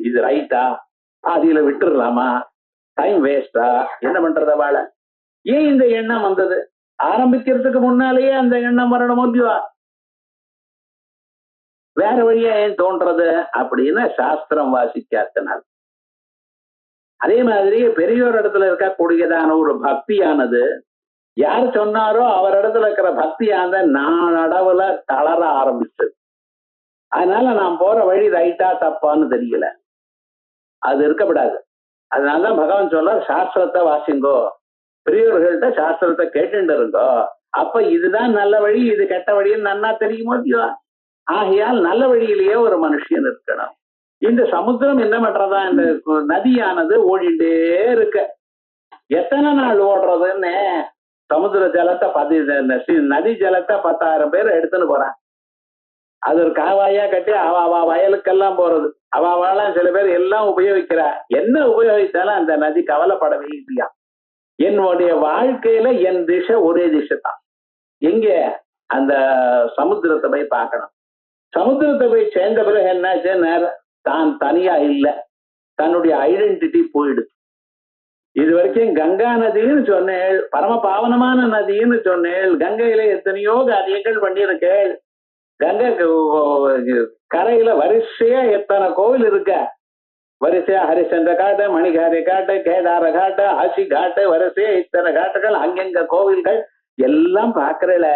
இது ரைட்டா, அதுல விட்டுடலாமா, டைம் வேஸ்டா, என்ன பண்றத வாழ. ஏன் இந்த எண்ணம் வந்தது, ஆரம்பிக்கிறதுக்கு முன்னாலேயே அந்த எண்ணம் வரணும் இல்லையா, வேற வழியா ஏன் தோன்றது அப்படின்னு சாஸ்திரம் வாசிக்காதனால். அதே மாதிரி பெரியோர் இடத்துல இருக்கக்கூடியதான ஒரு பக்தியானது யார் சொன்னாரோ அவர் இடத்துல இருக்கிற பக்தியானது நாளடைவுல தளர ஆரம்பிச்சது. அதனால நான் போற வழி ரைட்டா தப்பான்னு தெரியல, அது இருக்கப்படாது. அதனாலதான் பகவான் சொல்றார், சாஸ்திரத்தை வாசிங்கோ, பெரியவர்கள்ட்ட சாஸ்திரத்தை கேட்டுட்டு இருங்கோ, அப்ப இதுதான் நல்ல வழி, இது கெட்ட வழின்னு நன்னா தெரியுமோ இல்லையோ. ஆகையால் நல்ல வழியிலேயே ஒரு மனுஷன் இருக்கணும். இந்த சமுத்திரம் என்ன பண்றதா, இந்த நதியானது ஓடிட்டே இருக்க. எத்தனை நாள் ஓடுறதுன்னு, சமுத்திர ஜலத்தை நதி ஜலத்தை 10,000 பேர் எடுத்துன்னு போறான். அது ஒரு காவாயா கட்டி அவ வயலுக்கெல்லாம் போறது. அவெல்லாம் சில பேர் எல்லாம் உபயோகிக்கிறா. என்ன உபயோகித்தாலும் அந்த நதி கவலைப்படவே இல்லையா. என்னுடைய வாழ்க்கையில என் திசை ஒரே திசை தான். எங்க, அந்த சமுத்திரத்தை போய் பார்க்கணும். சமுத்திரத்தை போய் சேர்ந்த பிறகு என்னாச்சு, தான் தனியா இல்லை, தன்னுடைய ஐடென்டிட்டி போயிடுது. இது வரைக்கும் கங்கா நதின்னு சொன்னேள், பரம பாவனமான நதின்னு சொன்னேள், கங்கையில எத்தனையோ காரியங்கள் பண்ணியிருக்கேள். கங்கை கரையில வரிசையா எத்தனை கோவில் இருக்க, வரிசையா ஹரிச்சந்திர காட்டு, மணிகாரி காட்டு, கேதார காட்டு, ஆசி காட்டு, வரிசையா இத்தனை காட்டுகள், அங்கங்க கோவில்கள் எல்லாம் பாக்குறல.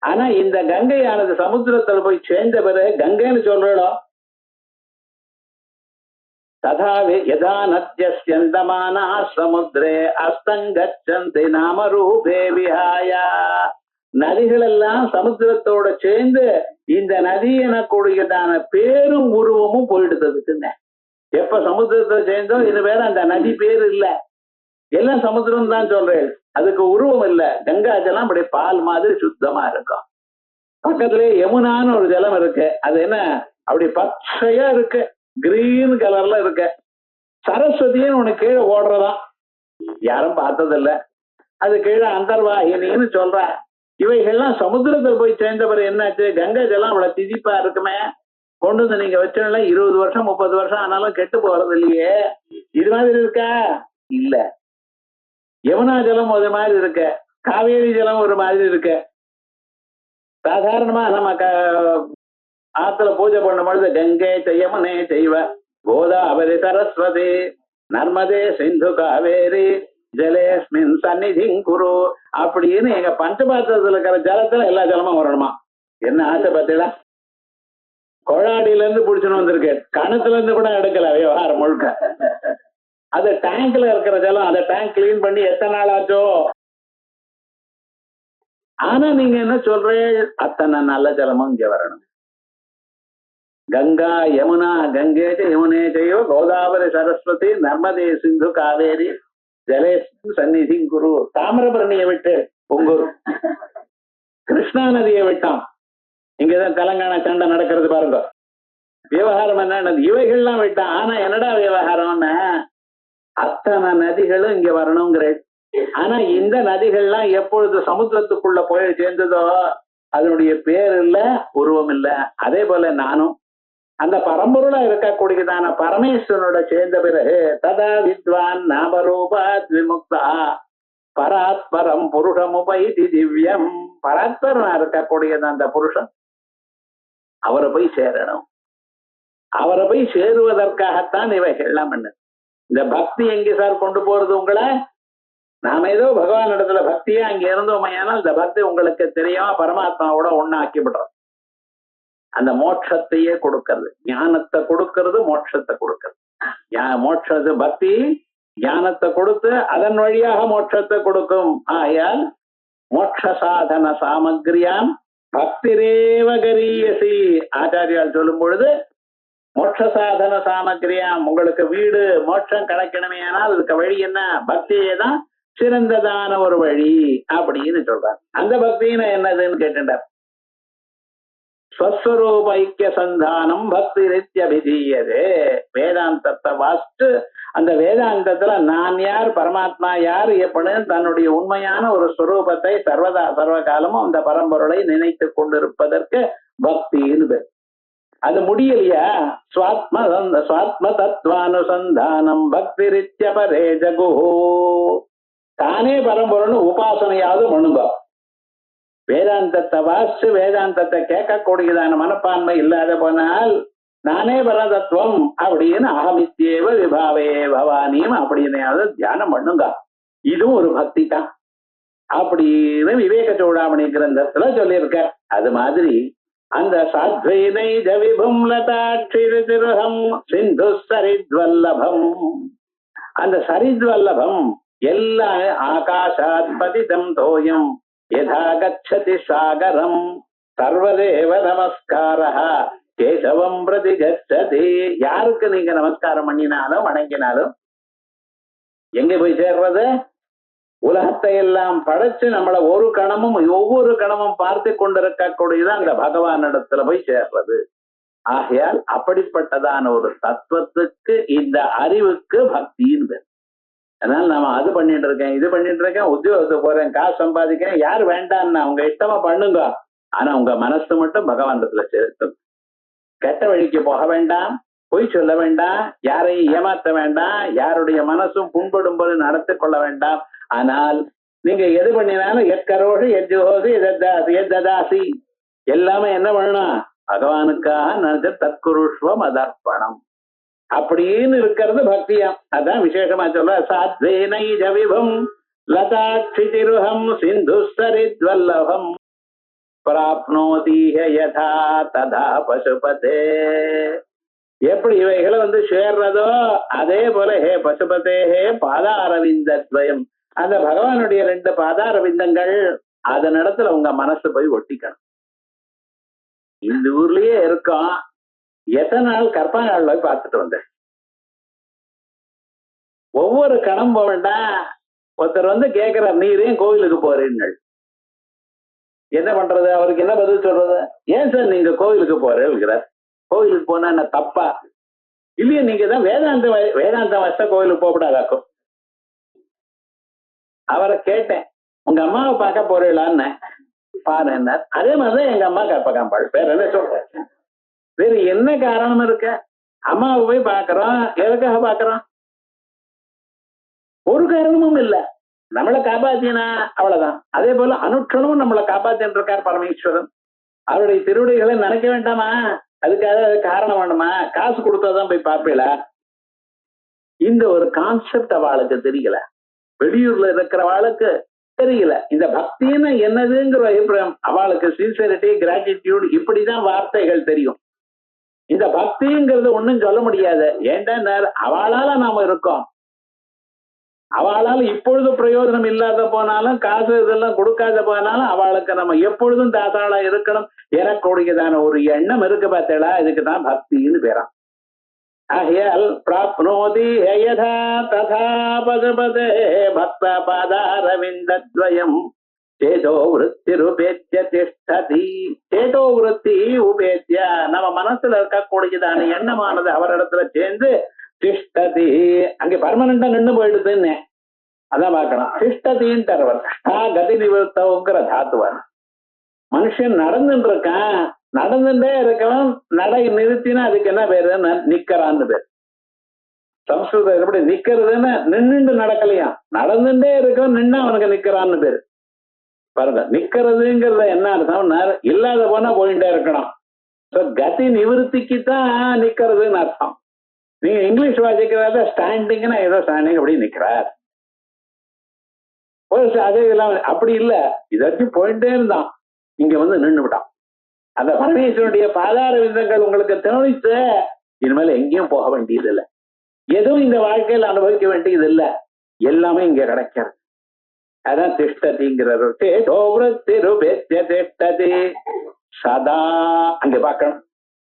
ஆனா இந்த கங்கையானது சமுத்திரத்துல போய் சேர்ந்த பிறகு கங்கைன்னு சொல்றோம். ததா யதா நத்யஸ்யந்தமானா சமுத்திரே அஸ்தங்கச்சந்தி நாமரூபே விஹாயா. நதிகள் எல்லாம் சமுத்திரத்தோட சேர்ந்து இந்த நதி எனக்கூடியதான பேரும் உருவமும் போயிடுதுன்னு. எப்ப சமுத்திரத்தை சேர்ந்தோ இது வேற அந்த நதி பேரு இல்ல, எல்லாம் சமுத்திரம் தான் சொல்றேன். அதுக்கு உருவம் இல்ல. கங்கா ஜலம் அப்படி பால் மாதிரி சுத்தமா இருக்கும். பக்கத்திலே யமுனான்னு ஒரு ஜலம் இருக்கு. அது என்ன அப்படி பச்சையா இருக்கு, கிரீன் கலர்ல இருக்கு. சரஸ்வதின்னு உனக்கு கீழே ஓடுறதா, யாரும் பார்த்ததில்ல. அது கீழே அந்தர்வாகினின்னு சொல்ற. இவைகள்லாம் சமுத்திரத்தில் போய் சேர்ந்தவர் என்னாச்சு, கங்கை ஜலம் அவ்வளவு திதிப்பா இருக்குமே, கொண்டு வந்து நீங்க வச்சோம்ல 20 வருஷம் 30 வருஷம் ஆனாலும் கெட்டு போறது இல்லையே. இது மாதிரி இருக்கா? இல்ல. யமுனா ஜலம் ஒரு மாதிரி இருக்கு, காவேரி ஜலம் ஒரு மாதிரி இருக்கு. சாதாரணமா நம்ம ஆத்துல பூஜை பண்ணும் பொழுது கங்கை யமுனே செய்வ கோதாவரி சரஸ்வதி நர்மதே சிந்து காவேரி ஜலேஸ்மின் சந்நிதி குரு அப்படின்னு எங்க பஞ்சபாத்திரத்துல இருக்கிற ஜலத்துல எல்லா ஜலமும் வரணுமா. என்ன ஆசை பார்த்தீங்களா? கொழாடியில இருந்து புடிச்சுன்னு வந்திருக்கு, கணத்துல இருந்து கூட எடுக்கல விவகாரம் முழுக்க. அது டேங்க்ல இருக்கிற ஜலம், அதை டேங்க் கிளீன் பண்ணி எத்தனை நாள் ஆச்சோ. ஆனா நீங்க என்ன சொல்றீங்க, அத்தனை நல்ல ஜலமும் இங்க வரணும். கங்கா யமுனா கங்கே யமுனே செய்வ கோதாவரி சரஸ்வதி நர்மதே சிந்து காவேரி ஜலேஸ்மின் சந்நிதி குரு. தாமிரபரணியை விட்டு பொங்கூர், கிருஷ்ணா நதியை விட்டான். இங்கதான் தெலங்கானா சண்டை நடக்கிறது பாருங்க. விவகாரம் என்ன, இவைகள்லாம் விட்டான். ஆனா என்னடா விவகாரம்னா, அத்தனை நதிகளும் இங்க வரணுங்கிற. ஆனா இந்த நதிகள்லாம் எப்பொழுது சமுத்திரத்துக்குள்ள போய் சேர்ந்ததோ அதனுடைய பேர் இல்ல, உருவம் இல்ல. அதே போல நானும் அந்த பரம்பொருளா இருக்கக்கூடியதான பரமேஸ்வரனோட சேர்ந்த பிறகு ததா வித்வான் நாமரூபாத் விமுக்தா பராத்பரம் புருஷமுபைதி திவ்யம். பராத்பரனா இருக்கக்கூடியது அந்த புருஷன், அவரை போய் சேரணும். அவரை போய் சேருவதற்காகத்தான் இவைகள்லாம் பண்ணு. இந்த பக்தி எங்க சார் கொண்டு போறது உங்களை? நாம ஏதோ பகவான் இடத்துல பக்தியா அங்க இருந்தோமையானால் இந்த பக்தி உங்களுக்கு தெரியாம பரமாத்மாவோட ஒண்ணாக்கி விடுறோம். அந்த மோட்சத்தையே கொடுக்கிறது, ஞானத்தை கொடுக்கிறது, மோட்சத்தை கொடுக்கிறது. மோட்சத்து பக்தி ஞானத்தை கொடுத்து அதன் வழியாக மோட்சத்தை கொடுக்கும். ஆயால் மோட்ச சாதன சாமகிரியாம் பக்திரேவ கரியசி. ஆச்சாரியால் சொல்லும் பொழுது மோட்ச சாதன சாமகிரியாம், உங்களுக்கு வீடு மோட்சம் கிடைக்கணுமே ஆனால் அதுக்கு வழி என்ன? பக்தியே தான் சிறந்ததான ஒரு வழி அப்படின்னு சொல்றார். அந்த பக்தின்னு என்னதுன்னு கேட்டுட்டார். ஸ்வஸ்வரூப ஐக்கிய சந்தானம் பக்தி நித்யபிதீயதே. வேதாந்தத்தை வாசித்து அந்த வேதாந்தத்துல நான் யார், பரமாத்மா யார், எப்படி தன்னுடைய உண்மையான ஒரு ஸ்வரூபத்தை சர்வதா சர்வ காலமும் அந்த பரம்பொருளை நினைத்து கொண்டிருப்பதற்கு பக்தின்னு. அது முடியலையா? ஸ்வாத்ம தத்வானுசந்தானம் பக்தி ரித்யபரே ஜகு. தானே பரம்பொருள்னு உபாசனையாவது பண்ணுங்க. வேதாந்தத்தை வாசிச்சு வேதாந்தத்தை கேட்கக்கூடியதான மனப்பான்மை இல்லாத போனால் நானே பரதத்துவம் அப்படின்னு அகமித்யேவ விபாவே பவானியும் அப்படின்னாவது தியானம் பண்ணுங்க. இதுவும் ஒரு பக்தி தான் அப்படின்னு விவேக சூடாமணி கிரந்தத்துல சொல்லியிருக்க. அது மாதிரி அந்த சாத்வைனை ஜவிபம் லதாட்சிருஹம் சிந்து சரித்வல்லபம், அந்த சரித்வல்லபம் எல்லாம் ஆகாஷாத் பதிதம் தோயம் யதா கச்சதி சாகரம் சர்வதேவ நமஸ்காரஹ கேசவம் பிரதி கச்சதி. யாருக்கு நீங்க நமஸ்காரம் பண்ணினாலும் வணங்கினாலும் எங்க போய் சேர்றது? உலகத்தை எல்லாம் படைச்சு நம்மள ஒரு கணமும் ஒவ்வொரு கணமும் பார்த்து கொண்டிருக்கக்கூடியதான் அந்த பகவான் இடத்துல போய் சேர்றது. ஆகையால் அப்படிப்பட்டதான ஒரு தத்துவத்துக்கு இந்த அறிவுக்கு பக்தின்னு. அதனால நாம அது பண்ணிட்டு இருக்கேன், இது பண்ணிட்டு இருக்கேன், உத்தியோகத்துக்கு போறேன், காசு சம்பாதிக்கிறேன், யாரு வேண்டான்னா உங்க இஷ்டமா பண்ணுங்க. ஆனா உங்க மனசு மட்டும் பகவான் இடத்துல சேர்த்து. கெட்ட வழிக்கு போக வேண்டாம், பொய் சொல்ல வேண்டாம், யாரையும் ஏமாற்ற வேண்டாம், யாருடைய மனசும் புண்படும் போது நடத்தி கொள்ள வேண்டாம். ஆனால் நீங்க எது பண்ணினாலும் எக்கரோடு எஜ்ஜோது எதாசி எல்லாமே என்ன பண்ணணும்? பகவானுக்காக நினைச்ச தற்குருஷ்வம் அதர்ப்பணம் அப்படின்னு இருக்கிறது பக்தியாம். அதான் விசேஷமா சொல்ற. சாத்வேனை ஜவிபம் லதாட்சிதிருஹம் சிந்து சரித்வல்லபம் பிராப்னோதீஹ யதா ததா பசுபதே. எப்படி இவைகளை சேர்றதோ அதே போல ஹே பசுபதே ஹே பாதாரவிந்தத்வயம், அந்த பகவானுடைய 2 பாதாரவிந்தங்கள் அதன் இடத்துல உங்க மனசு போய் ஒட்டிக்கணும். இந்த ஊர்லயே இருக்கோம், எத்தனை நாள் கற்பனாள் போய் பார்த்துட்டு வந்தேன். ஒவ்வொரு கணம் போவேண்டா ஒருத்தர் கேட்கிறார், நீரே கோவிலுக்கு போறீங்க, என்ன பண்றது? அவருக்கு என்ன பதில் சொல்றது? ஏன் சார் நீங்க கோவிலுக்கு போறேங்கிறார். கோவிலுக்கு போனா என்ன தப்பா? இல்லையே, நீங்க தான் வேதாந்த வச்ச கோவிலுக்கு போகக்கூடாதாக்கும். அவரை கேட்டேன், உங்க அம்மாவை பார்க்க போறீங்களான்னு. பாரு என்ன, அதே மாதிரிதான் எங்க அம்மா கற்பகாம்பாள். வேற என்ன சொல்ற? வேற என்ன காரணம் இருக்க? அம்மாவை போய் பாக்குறோம், எதுக்காக பாக்குறோம்? ஒரு காரணமும் இல்ல, நம்மளை காப்பாத்தினா அவ்வளவுதான். அதே போல அனுட்சணமும் நம்மளை காப்பாத்தின்னு இருக்கார் பரமேஸ்வரன். அவருடைய திருவடிகளை நினைக்க வேண்டாமா? அதுக்காக காரணம் வேணுமா? காசு கொடுத்தாதான் போய் பார்ப்பீங்களா? இந்த ஒரு கான்செப்ட் அவளுக்கு தெரியல, வெளியூர்ல இருக்கிறவாளுக்கு தெரியல. இந்த பக்தின்னு என்னதுங்கிற அபிப்பிராயம் அவளுக்கு, சின்சியரிட்டி, கிராட்டிடியூட், இப்படிதான் வார்த்தைகள் தெரியும். இந்த பக்திங்கிறது ஒண்ணும் சொல்ல முடியாது. ஏன்டா அவளால நாம இருக்கோம், அவளால் இப்பொழுது பிரயோஜனம் இல்லாத போனாலும், காசு இதெல்லாம் கொடுக்காத போனாலும் அவளுக்கு நம்ம எப்பொழுதும் தாத்தாளா இருக்கணும் எனக்கூடியதான ஒரு எண்ணம் இருக்கு பார்த்தேளா, இதுக்கு தான் பக்தின்னு பேரா. ஆகையால் பிராப்னோதி யதா ததா பசுபதே பக்த பாதாரவிந்தத்வயம் சேதோ விருத்தி ரூபேத்ய திஷ்டதி. சேதோ விருத்தி உபேத்ய, நம்ம மனசுல இருக்கக்கூடியதான எண்ணமானது அவரிடத்துல சேர்ந்து திஷ்டதி, அங்க பர்மனண்டா நின்று போயிடுதுன்னு அதான் பார்க்கணும். திஷ்டதின்ட்டு கதி நிவர்த்தங்கிற தாத்துவார். மனுஷன் நடந்துட்டு இருக்கான், நடந்துட்டே இருக்கவன் நடை நிறுத்தினா அதுக்கு என்ன பேரு? நிக்கறான்னு பேரு. சம்ஸ்கிருதம் எப்படி நிக்கிறதுன்னு நின்னுண்டு நடக்கலையா, நடந்துட்டே இருக்கவன் நின்னா அவனுக்கு நிக்கிறான்னு பேரு. பாருங்க, நிக்கிறதுங்கிறத என்ன அர்த்தம்? இல்லாத போனா போயிட்டே இருக்கணும். கதி நிவர்த்திக்குத்தான் நிக்கிறதுன்னு அர்த்தம். நீங்க இங்கிலீஷ் வாசிக்கிறத ஸ்டாண்டிங்னா ஏதோ ஸ்டாண்டிங் அப்படி நிக்கிறார், அதே இதெல்லாம் அப்படி இல்ல, இதற்கும் போயிட்டே இருந்தான், இங்க நின்று விட்டான். அந்த பரமேஸ்வரனுடைய பாதார விந்தங்கள் உங்களுக்கு தோணித்து இனிமேல் எங்கேயும் போக வேண்டியது இல்லை, எதுவும் இந்த வாழ்க்கையில் அனுபவிக்க வேண்டியது இல்லை, எல்லாமே இங்க கிடைக்கிறது. அதான் திஷ்டதிங்கிறது. சதா அங்க பார்க்கணும்,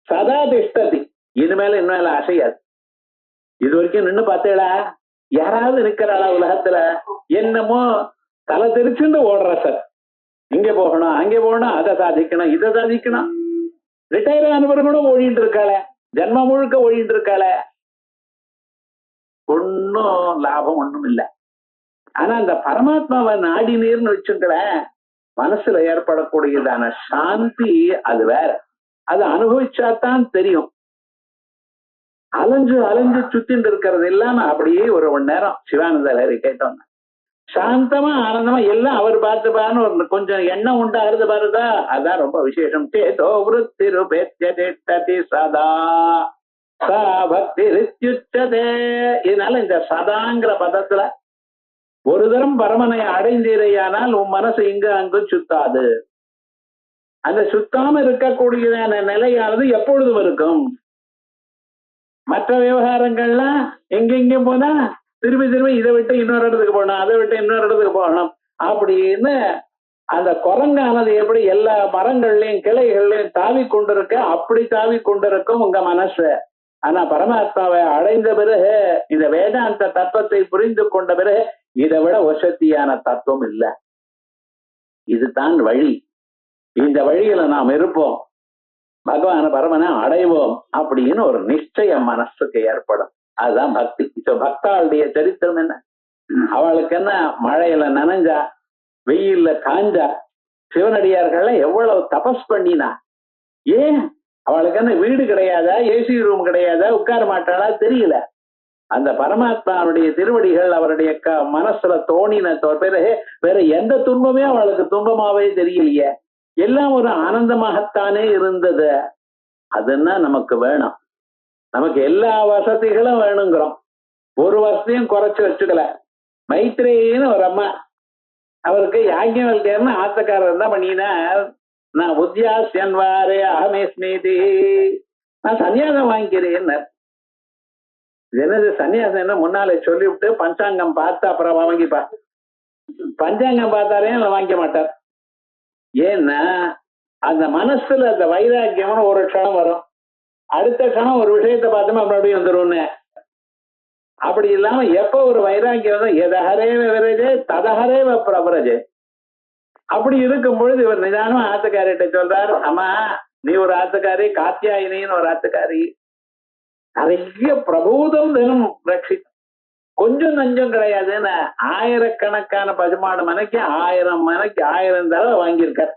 சதா திஷ்டதி, இனிமேல இனிமேல அசையாது. இது வரைக்கும் நின்று பார்த்தேடா, யாராவது இருக்கிறாளா உலகத்துல? என்னமோ தலை தெரிச்சுட்டு ஓடுற சார், இங்க போகணும் அங்கே போகணும், அதை சாதிக்கணும் இதை சாதிக்கணும். ரிட்டையர் ஆனவர் கூட ஓடிட்டு இருக்காள, ஜென்ம முழுக்க ஓடிட்டு இருக்காள, ஒன்னும் லாபம் ஒண்ணும் இல்லை. ஆனா அந்த பரமாத்மாவை நாடி நீர்னு வச்சுக்கல, மனசுல ஏற்படக்கூடியதான சாந்தி அது வேற, அது அனுபவிச்சாதான் தெரியும். அலைஞ்சு அலைஞ்சு சுத்தின்னு இருக்கிறது இல்லாம அப்படியே ஒரு மணி நேரம் சிவானந்த லஹரி கேட்டோம், சாந்தமா ஆனந்தமா எல்லாம் அவர் பார்த்துப்பான்னு ஒரு கொஞ்சம் எண்ணம் உண்டாகிறது பாருதா, அதான் ரொம்ப விசேஷம். சேதோ விருத்தி ரூபேத்யதி சதா சா பக்தி ரித்யுச்சதே. இதனால இந்த சதாங்கிற பதத்துல ஒரு தரம் பரமனை அடைந்தீரையானால் உன் மனசு இங்கு அங்கு சுத்தாது. அந்த சுத்தாம இருக்கக்கூடியதான நிலையானது எப்பொழுதும் இருக்கும். மற்ற விவகாரங்கள்லாம் எங்கெங்கும் போனா திரும்பி திரும்பி இதை விட்டு இன்னொரு இடத்துக்கு போகணும், அதை விட்டு இன்னொரு இடத்துக்கு போகணும் அப்படின்னு அந்த குரங்கானது எப்படி எல்லா மரங்கள்லயும் கிளைகள்லயும் தாவி கொண்டிருக்க, அப்படி தாவி கொண்டிருக்கும் உங்க மனசு. ஆனா பரமாத்மாவை அடைந்த பிறகு, இந்த வேதாந்த தத்துவத்தை புரிந்து கொண்ட பிறகு இதை விட வசதியான தத்துவம் இல்லை. இதுதான் வழி, இந்த வழியில நாம் இருப்போம், பகவான பரமனை அடைவோம் அப்படின்னு ஒரு நிச்சயம் மனசுக்கு ஏற்படும். அதுதான் பக்தி. இப்ப பக்தாளுடைய சரித்திரம் என்ன? அவளுக்கு என்ன மழையில நனைஞ்சா, வெயில்ல காஞ்சா, சிவனடியார்கள் எவ்வளவு தபஸ் பண்ணினா. ஏன் அவளுக்கு என்ன வீடு கிடையாதா, ஏசி ரூம் கிடையாதா, உட்கார மாட்டாளா தெரியல. அந்த பரமாத்மாவுடைய திருவடிகள் அவருடைய மனசுல தோணின பிறகு வேற எந்த துன்பமே அவளுக்கு துன்பமாவே தெரியலையே, எல்லாம் ஒரு ஆனந்தமாகத்தானே இருந்தது. அதுன்னா நமக்கு வேணும், நமக்கு எல்லா வசதிகளும் வேணுங்கிறோம், ஒரு வசதியும் குறைச்சு வச்சுக்கல. மைத்ரேயின்னு ஒரு அம்மா, அவருக்கு யாஜ்ஞவல்கியர்னு ஆத்தக்காரர் என்ன பண்ணினா, நான் உத்தியாசியன்வாரே அகமேஸ்மீதி, நான் சன்னியாசம் வாங்கிக்கிறேன். என்னது சன்னியாசம்? என்ன முன்னாலே சொல்லிவிட்டு பஞ்சாங்கம் பார்த்து அப்புறம் வாங்கிப்பா. பஞ்சாங்கம் பார்த்தாரே வாங்கிக்க மாட்டார். ஏன்னா அந்த மனசுல அந்த வைராக்கியம்னு ஒரு க்ஷணம் வரும், அடுத்த க்ஷணம் ஒரு விஷயத்தை பார்த்தோமா மறுபடியும் வந்துரும்னு. அப்படி இல்லாம எப்ப ஒரு வைராக்கியம் வந்து எதஹரேவ விரஜே ததஹரேவ பிரபரஜே. அப்படி இருக்கும் பொழுது இவர் நிதானமா ஆத்துக்காரிட்ட சொல்றார், அம்மா நீ ஒரு ஆத்துக்காரி, காத்தியாயினின்னு ஒரு ஆத்துக்காரி, நிறைய பிரபூதம் தினம் ரட்சி, கொஞ்சம் நஞ்சம் கிடையாதுன்னு ஆயிரக்கணக்கான பசுமாடு மனைக்கு 1000 மனைக்கு 1000 தடவை வாங்கியிருக்கார்.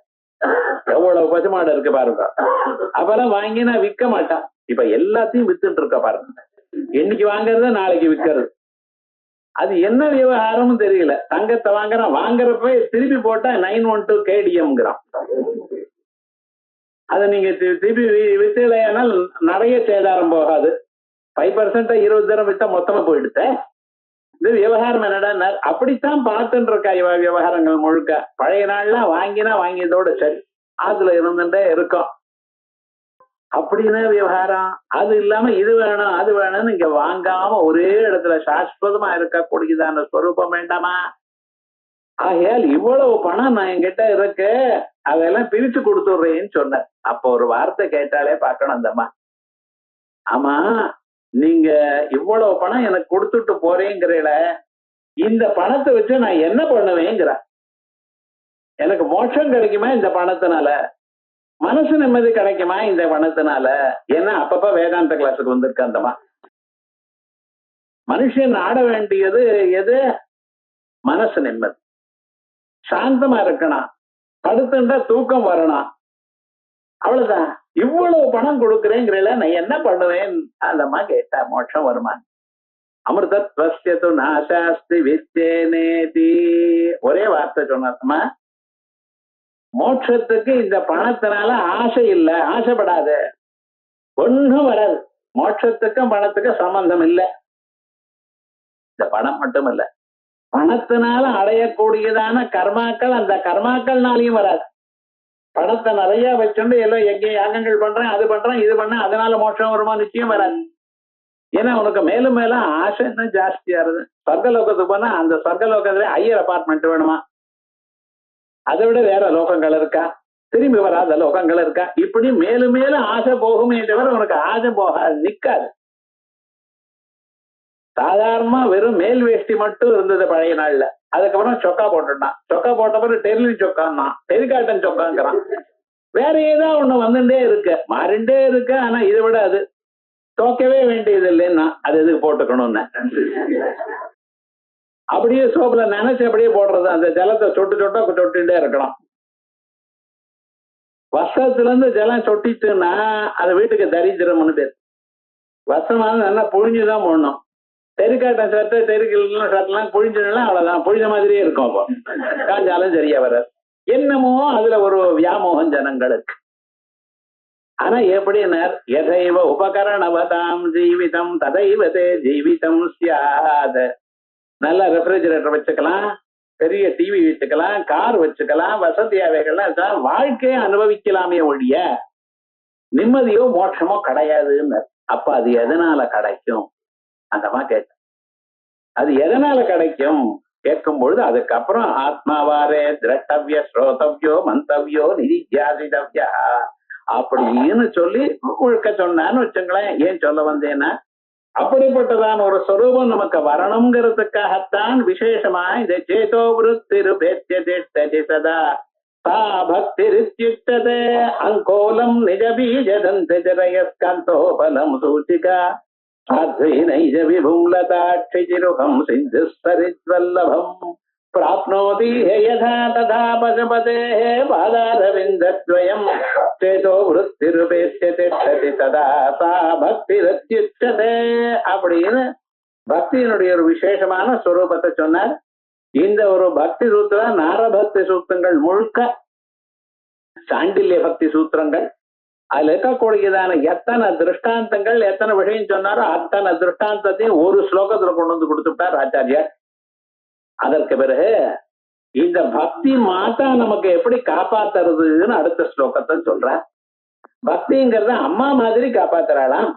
எவ்வளவு பசுமாடு இருக்கு பாருங்க. அப்பெல்லாம் வாங்கினா விற்க மாட்டான், இப்ப எல்லாத்தையும் வித்துட்டு இருக்க பாருங்க. இன்னைக்கு வாங்குறத நாளைக்கு விற்கிறது. அது என்ன விவகாரமும் தெரியல. தங்கத்தை வாங்குறான், வாங்குறப்ப திருப்பி போட்டா 912 KDMங்கிறான். அதை நீங்க திருப்பி வித்துலையானால் நிறைய சேதாரம் போகாது. 5% 20 தரம் வித்தா மொத்தமா போயிடுத்த. இது விவகாரம் என்னடா, அப்படித்தான் பார்த்துட்டு இருக்கா இவ விவகாரங்கள் முழுக்க. பழைய நாள்லாம் வாங்கினா வாங்கியதோட சரி, அதுல இருந்துட்டே இருக்கும். அப்படின்னா விவகாரம். அது இல்லாம இது வேணும் அது வேணும்னு இங்க வாங்காம ஒரே இடத்துல சாஸ்வதமா இருக்கக்கூடியதான ஸ்வரூபம் வேண்டாமா? ஆகையால் இவ்வளவு பணம் நான் என்கிட்ட இருக்கு, அதெல்லாம் பிரிச்சு கொடுத்துடுறேன்னு சொன்ன. அப்போ ஒரு வார்த்தை கேட்டாலே பார்க்கணும் அந்தம்மா, ஆமா நீங்க இவ்வளவு பணம் எனக்கு கொடுத்துட்டு போறேங்கிறீல, இந்த பணத்தை வச்சு நான் என்ன பண்ணுவேங்கிற, எனக்கு மோட்சம் கிடைக்குமா இந்த பணத்தினால, மனசு நிம்மதி கிடைக்குமா இந்த பணத்தினால? ஏன்னா அப்பப்ப வேதாந்த கிளாஸுக்கு வந்திருக்க அந்தமா. மனுஷன் ஆட வேண்டியது எது? மனசு நிம்மதி, சாந்தமா இருக்கணும், படுத்துட்டா தூக்கம் வரணும், அவ்வளவுதான். இவ்வளவு பணம் கொடுக்குறேங்கிறல நான் என்ன பண்ணுவேன் அந்தம்மா கேட்டா. மோட்சம் வருமா? அமிர்தத்வஸ்யது நாசாஸ்தி வித்யேனேதி, ஒரே வார்த்தை சொன்னம்மா. மோட்சத்துக்கு இந்த பணத்தினால ஆசை இல்லை, ஆசைப்படாத, ஒண்ணும் வராது. மோட்சத்துக்கும் பணத்துக்கும் சம்பந்தம் இல்லை. இந்த பணம் மட்டும் இல்ல, பணத்தினால அடையக்கூடியதான கர்மாக்கள் அந்த கர்மாக்கள்னாலையும் வராது. பணத்தை நிறைய வச்சுட்டு எல்லாம் எங்கே யாகங்கள் பண்றேன், அது பண்றேன், இது பண்ண, அதனால மோட்சம் வருமா? நிச்சயம் வராது. ஏன்னா உனக்கு மேலும் மேலும் ஆசை இன்னும் ஜாஸ்தியா இருக்கு. சொர்க்கலோகத்துக்கு போனா அந்த சொர்க்கலோகத்துல ஹையர் அபார்ட்மெண்ட் வேணுமா, அதை விட வேற லோகங்கள் இருக்கா, திரும்பி வராத லோகங்கள் இருக்கா, இப்படி மேலும் மேலும் ஆசை போகுமே தவிர உனக்கு ஆசை போகாது, நிக்காது. சாதாரணமா வெறும் மேல் வேஷ்டி மட்டும் இருந்தது பழைய நாள்ல. அதுக்கப்புறம் சொக்கா போட்டுட்டான். சொக்கா போட்ட பிறகு டெர்லி சொக்கான்னா, டெரிகாட்டன் சொக்காங்கிறான். வேற ஏதோ ஒண்ணு வந்துட்டே இருக்கு, மாறிண்டே இருக்கு. ஆனா இதை விட அது தோக்கவே வேண்டியது இல்லைன்னா அது எதுக்கு போட்டுக்கணும்னு அப்படியே சோப்புல நினைச்சு அப்படியே போடுறது. அந்த ஜலத்தை சொட்டு சொட்டா சொட்டுட்டே இருக்கணும். வஸ்திரத்துல இருந்து ஜலம் சொட்டிச்சுன்னா அது வீட்டுக்கு தரித்திரம்னு பேர். வஸ்திரமான நல்லா புழிஞ்சுதான் போடணும். டெரிகாட்டன் சட்டை, டெரிகல் சட்டெல்லாம் புழிஞ்சுனா அவ்வளவுதான், புழிஞ்ச மாதிரியே இருக்கும். அப்போ காஞ்சாலும் சரியா வராது. என்னமோ அதுல ஒரு வியாமோகம் ஜனங்களுக்கு. ஆனா எப்படின்னா எதைவ உபகரணவதாம் ஜீவிதம் ததைவதே ஜீவிதம் சியாத். நல்ல ரெஃப்ரிஜரேட்டர் வச்சுக்கலாம், பெரிய டிவி வச்சுக்கலாம், கார் வச்சுக்கலாம், வசதியாவைகள்லாம் வாழ்க்கையை அனுபவிக்கலாமே ஒழிய நிம்மதியோ மோட்சமோ கிடையாதுன்னு. அப்ப அது எதனால கிடைக்கும் அந்தமா கேட்ட. அது எதனால கிடைக்கும் கேட்கும் பொழுது அதுக்கப்புறம் ஆத்மாவாரே திரட்டவிய ஸ்ரோதவ்யோ மந்தவ்யோ நிதித்தியாசிதவ்யா அப்படின்னு சொல்லி முழுக்க சொன்னான்னு வச்சுங்களேன். ஏன் சொல்ல வந்தேன்னா அப்படிப்பட்டதான் ஒரு ஸ்வரூபம் நமக்கு வரணுங்கிறதுக்காகத்தான் விசேஷமா இந்த சேதோ விருத்திருபேத்யதிஷ்டதி சதா சா பக்திரித்யுக்ததே அங்கோலம் நிஜ பீஜதந்தஜரயஸ்காந்தோபலம் சூச்சிகா சாத்வைனைஜ விபும் லதாட்சிருகம் சிந்துஸ்தரித்வல்லபம் प्राप्नोति यथा तथा पशुपतेः पादारविन्दद्वयम् चेतो वृत्तिरुपेत्यते तदा सा பக்திரத்யுச்சதே அப்படின்னு பக்தியினுடைய ஒரு விசேஷமான ஸ்வரூபத்தை சொன்னார். இந்த ஒரு பக்தி சூத்திரம் நாரபக்தி சூத்திரங்கள் முழுக்க சாண்டில்ய பக்தி சூத்திரங்கள். அதுல இருக்கக்கூடியதான எத்தனை திருஷ்டாந்தங்கள் எத்தனை விஷயம் சொன்னாரோ அத்தனை திருஷ்டாந்தத்தையும் ஒரு ஸ்லோகத்துல கொண்டு வந்து கொடுத்துட்டார் ஆச்சாரியார். அதற்கு பிறகு இந்த பக்தி மாதா நமக்கு எப்படி காப்பாத்துறதுன்னு அடுத்த ஸ்லோகத்தை சொல்ற. பக்திங்கிறத அம்மா மாதிரி காப்பாத்துறாளாம்.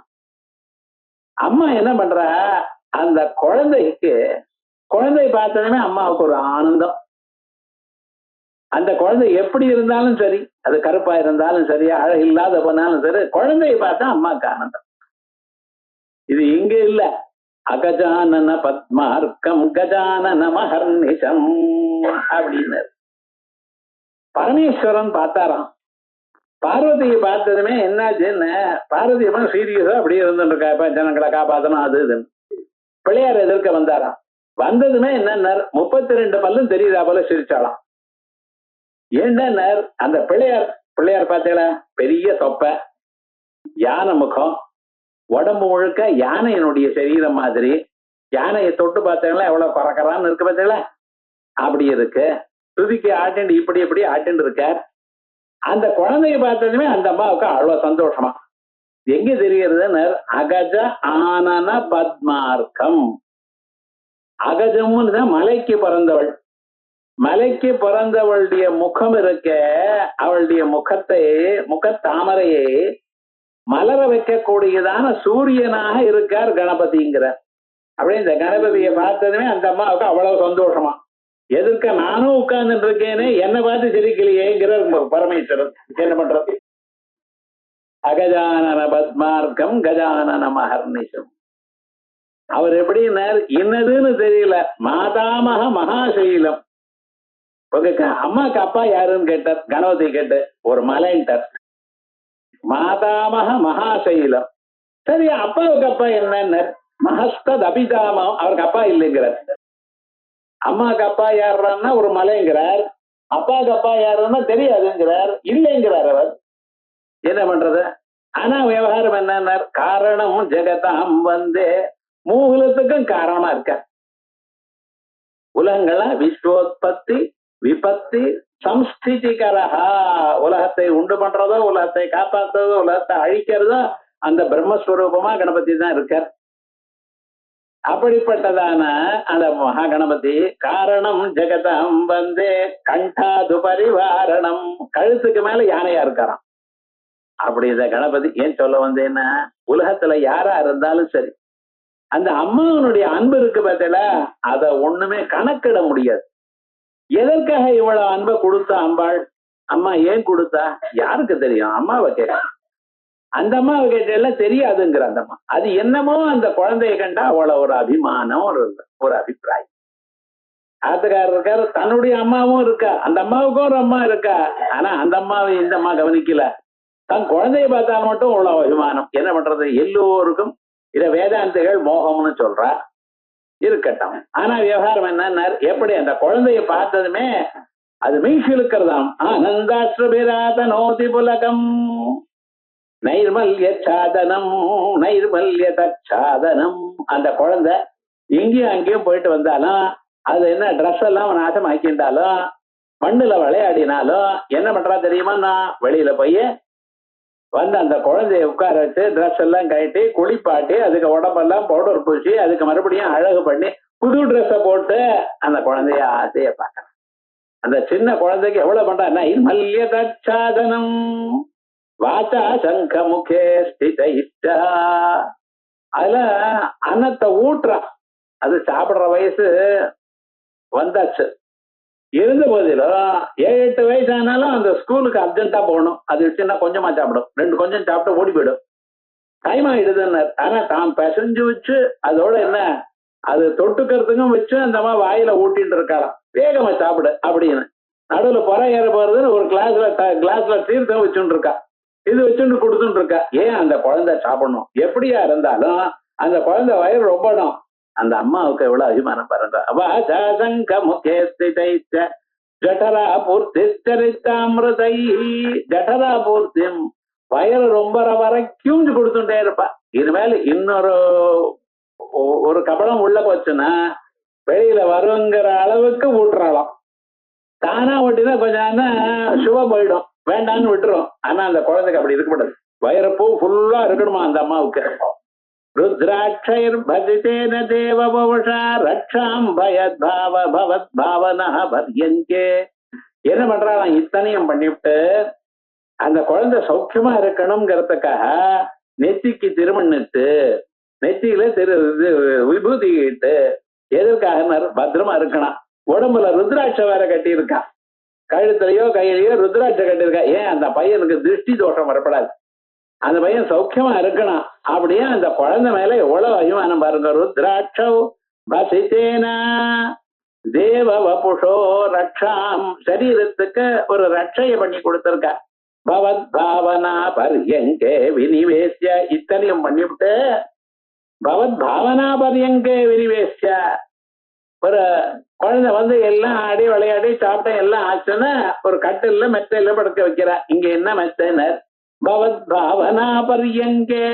அம்மா என்ன பண்றா, அந்த குழந்தைக்கு குழந்தை பார்த்ததுமே அம்மாவுக்கு ஒரு ஆனந்தம். அந்த குழந்தை எப்படி இருந்தாலும் சரி, அது கருப்பா இருந்தாலும் சரி, அழகு இல்லாத போனாலும் சரி, குழந்தைய பார்த்தா அம்மாவுக்கு ஆனந்தம். இது இங்க இல்ல. அகஜானன பத்மார்க்கம் கஜானன மஹர்நிஷம் அப்படின்னு பரமேஸ்வரன் பார்த்தாராம். பார்வதியை பார்த்ததுமே என்னாச்சுன்னு, பார்வதி சீரியஸா அப்படியே இருந்துட்டு இருக்கா, இப்ப ஜனங்களை காப்பாத்தணும் அது இதுன்னு. பிள்ளையார் எதிர்க்க வந்தாராம். வந்ததுமே என்ன 32 பல்லும் தெரியுதா போல சிரிச்சாலாம். ஏன்னா அந்த பிள்ளையார் பார்த்தீங்களா, பெரிய தொப்பை, யானை முகம், உடம்பு முழுக்க யானையினுடைய சரீரம் மாதிரி. யானையை தொட்டு பார்த்தீங்களா எவ்வளவு குறக்கறான்னு இருக்கு பார்த்தீங்களா, அப்படி இருக்கு. துதிக்கு ஆட்டிண்டு இப்படி ஆட்டிண்டு இருக்கார். அந்த குழந்தைய பார்த்ததுமே அந்த அம்மாவுக்கு அவ்வளவு சந்தோஷமா. எங்க தெரிகிறதுன்னு, அகஜ ஆனன பத்மார்க்கம். அகஜம்னு மலைக்கு பிறந்தவள். மலைக்கு பிறந்தவளுடைய முகம் இருக்க, அவளுடைய முகத்தாமரையை மலர வைக்கக்கூடியதான சூரியனாக இருக்கார் கணபதிங்கிற. அப்படியே இந்த கணபதியை பார்த்ததுமே அந்த அம்மாவுக்கு அவ்வளவு சந்தோஷமா. எதிர்க்க நானும் உட்கார்ந்துட்டு இருக்கேனே, என்ன பார்த்து சிரிக்கலையேங்கிற பரமேஸ்வரன். என்ன பண்றது? அகஜானன பத்மார்க்கம் கஜானன மஹர்நிஷம். அவர் எப்படி இன்னதுன்னு தெரியல, மாதாமக மகாசைலம். அம்மாக்கு அப்பா யாருன்னு கேட்டார், கணபதி கேட்டு ஒரு மலைன்ட்டார். மாதாமக மகாசைலம். சரி, அப்பாவுக்கு அப்பா என்னன்னு, மகஸ்தத் அபிதாமம். அவருக்கு அப்பா இல்லைங்கிறார். அம்மாவுக்கு அப்பா யாருன்னா ஒரு மலைங்கிறார், அப்பாவுக்கு அப்பா யாருன்னா தெரியாதுங்கிறார், இல்லைங்கிறார் அவர். என்ன பண்றது? ஆனா விவகாரம் என்ன, காரணம் ஜெகதாம் வந்தே, மூலத்துக்கும் காரணமா இருக்க. உலகங்கள்லாம் விஸ்வோத்பத்தி விபத்தி சம்ஸ்திதிகரஹா. உலகத்தை உண்டு பண்றதோ, உலகத்தை காப்பாற்றுறதோ, உலகத்தை அழிக்கிறதோ அந்த பிரம்மஸ்வரூபமா கணபதி தான் இருக்கார். அப்படிப்பட்டதான அந்த மகா கணபதி காரணம் ஜெகதம் வந்தே கண்டாது பரிவாரணம். கழுத்துக்கு மேல யானையா இருக்காராம். அப்படி இந்த கணபதி ஏன் சொல்ல வந்தேன்னா, உலகத்துல யாரா இருந்தாலும் சரி, அந்த அம்மாவனுடைய அன்பு இருக்கு பார்த்தல, அத ஒண்ணுமே கணக்கிட முடியாது. எதற்காக இவ்வளவு அன்பை கொடுத்தா அம்பாள்? அம்மா ஏன் கொடுத்தா யாருக்கு தெரியும்? அம்மாவை கேட்க, அந்த அம்மாவை கேட்டெல்லாம் தெரியாதுங்கிற அந்த அம்மா. அது என்னமோ அந்த குழந்தைய கண்டா அவ்வளவு ஒரு அபிமானம், ஒரு அபிப்பிராயம். ஆத்துக்காரர் இருக்காரு, தன்னுடைய அம்மாவும் இருக்கா, அந்த அம்மாவுக்கும் ஒரு அம்மா இருக்கா. ஆனா அந்த அம்மாவை இந்த அம்மா கவனிக்கல. தன் குழந்தைய பார்த்தால் மட்டும் அவ்வளவு அபிமானம். என்ன பண்றது? எல்லோருக்கும் இத வேதாந்திகள் மோகம்னு சொல்றா, இருக்கட்டும். ஆனா விவகாரம் என்ன, எப்படி அந்த குழந்தைய பார்த்ததுமே அது மெய்சிலுக்கிறதாம். ஆனந்தாஸ்ரபிராத நோதி புலகம் நைர்மல்ய சாதனம் நைர்மல்ய தச்சாதனம். அந்த குழந்தை எங்கேயும் அங்கேயும் போயிட்டு வந்தாலும், அது என்ன ட்ரெஸ் எல்லாம் நாசமாக்கிட்டாலும், மண்ணுல விளையாடினாலும் என்ன பண்றா தெரியுமா, நான் வெளியில போய் வந்து அந்த குழந்தைய உட்கார வச்சு ட்ரெஸ் எல்லாம் கட்டி குளிப்பாட்டி அதுக்கு உடம்பெல்லாம் பவுடர் பூசி அதுக்கு மறுபடியும் அழகு பண்ணி புது ட்ரெஸ்ஸை போட்டு அந்த குழந்தைய ஆசைய பார்க்கறேன். அந்த சின்ன குழந்தைக்கு எவ்வளவு பண்றா, மல்ய தச்சாதனம் வாச்சா சங்க முகே ஸ்திதா. அதுல அன்னத்தை ஊட்டுறான். அது சாப்பிடுற வயசு வந்தாச்சு. இருந்த போதிலும் 7-8 வயசு ஆனாலும் அந்த ஸ்கூலுக்கு அர்ஜென்ட்டா போகணும். அது சின்ன கொஞ்சமா சாப்பிடும், 2 கொஞ்சம் சாப்பிட்டு ஓடி போயிடும், டைம் ஆயிடுதுன்னு. ஆனா தான் பிசைஞ்சு வச்சு அதோட என்ன, அது தொட்டுக்கிறதுக்கும் வச்சு அந்த அம்மா வாயில ஊட்டிட்டு இருக்காராம், வேகமா சாப்பிடு அப்படின்னு. நடுவில் புற ஏற போறதுன்னு ஒரு கிளாஸ்ல தீர்த்தம் வச்சுட்டு இருக்கா, இது வச்சுட்டு கொடுத்துட்டு இருக்கா. ஏன் அந்த குழந்தை சாப்பிடணும். எப்படியா இருந்தாலும் அந்த குழந்தை வயிறு ரொம்பணும். அந்த அம்மாவுக்கு எவ்வளவு அபிமானம் பாருங்க. ஜடரா பூர்த்தி சரித்தாமிரதை. ஜடரா பூர்த்தியும் வயிறு ரொம்ப வரைக்கும் கொடுத்துட்டே இருப்பா. இனிமேல் இன்னொரு கபடம் உள்ள போச்சுன்னா வெளியில வருங்கிற அளவுக்கு ஊட்டுறாளாம். தானா ஓட்டினா கொஞ்சம் சுவ போயிடும், வேண்டான்னு விட்டுரும். ஆனா அந்த குழந்தைக்கு அப்படி இருக்கக்கூடாது, வயிறப்பூ ஃபுல்லா இருக்கணுமா அந்த அம்மாவுக்கு. ருத்ராட்சைர் பஜிதேன தேவபுஷா ரக்ஷாம் பயத்பாவ பவத் பாவனா பர்யங்கே. என்ன பண்றான்? இத்தனையும் பண்ணிவிட்டு அந்த குழந்தை சௌக்கியமா இருக்கணுங்கிறதுக்காக நெத்திக்கு திருமண்ணிட்டு, நெத்தியில விபூதி இட்டு, எதற்காக? பத்திரமா இருக்கணும். உடம்புல ருத்ராட்ச வேற கட்டி இருக்கா, கழுத்துலயோ கையிலயோ ருத்ராட்ச கட்டியிருக்கா. ஏன்? அந்த பையனுக்கு திருஷ்டி தோஷம் வரப்படாது, அந்த பையன் சௌக்கியமா இருக்கணும். அப்படியே அந்த குழந்தை மேல எவ்வளவு அபிமானம் பாருங்க. ருத்ராட்சௌ பசிதேனா தேவ வபுஷோ ரக்ஷாம், சரீரத்துக்கு ஒரு ரட்சைய பண்ணி கொடுத்திருக்கா. பவத் பாவனா பர்யங்கே வினிவேசிய, இத்தனையும் பண்ணிவிட்டு பவத் பாவனா பர்யங்கே வினிவேசிய, ஒரு குழந்தை எல்லாம் ஆடி விளையாடி சாப்பிட்ட எல்லாம் ஆச்சுன்னா ஒரு கட்டில மெத்தையில படுக்க வைக்கிறா. இங்க என்ன மெத்தைனர்? பவத் பாவனா பர்யங்கே,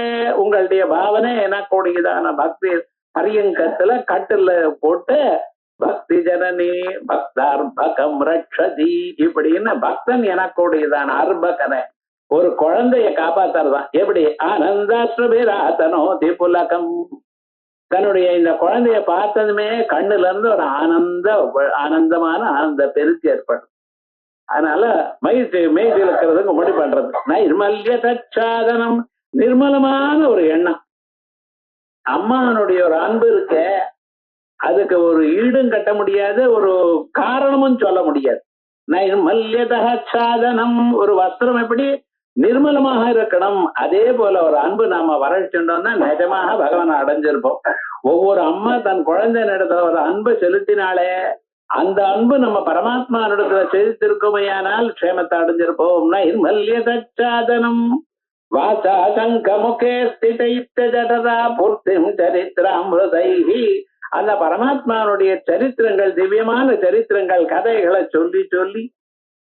உங்களுடைய பாவனை எனக்கூடியதான பக்தி பரியங்கத்துல கட்டில போட்டு பக்தி ஜனனி பக்தார்பகம் ரட்சதி, இப்படின்னு பக்தன் எனக்கூடியதான அர்பகனை, ஒரு குழந்தைய காப்பாத்துறதான். எப்படி? ஆனந்தாஸ்ரபிராதனோ திபுலகம், தன்னுடைய இந்த குழந்தைய பார்த்ததுமே கண்ணுல இருந்து ஒரு ஆனந்தமான ஆனந்த பெருக்கி ஏற்படும். அதனால மேய்ச்சி இருக்கிறதுக்கு முடி பண்றது. நைர்மல்ய தச்சாதனம், நிர்மலமான ஒரு எண்ணம். அம்மானுடைய ஒரு அன்பு இருக்க, அதுக்கு ஒரு ஈடும் கட்ட முடியாது, ஒரு காரணமும் சொல்ல முடியாது. நைர்மல்யதாச்சாதனம், ஒரு வஸ்திரம் எப்படி நிர்மலமாக இருக்கணும், அதே போல ஒரு அன்பு நாம வரச்சுட்டோம்னா நிஜமாக பகவானை அடைஞ்சிருப்போம். ஒவ்வொரு அம்மா தன் குழந்தை நடத்த ஒரு அன்பு செலுத்தினாலே அந்த அன்பு நம்ம பரமாத்மா நடத்துல செலுத்திருக்குமையானால் க்ஷேமத்தை அடைஞ்சிருப்போம். நைர்மல்யதாச்சாதனம் வாசா சங்க முகே ஸ்தித ஜடரா பூர்த்திம் சரித்திராமிருதைஹி, அந்த பரமாத்மானுடைய சரித்திரங்கள், திவ்யமான சரித்திரங்கள், கதைகளை சொல்லி சொல்லி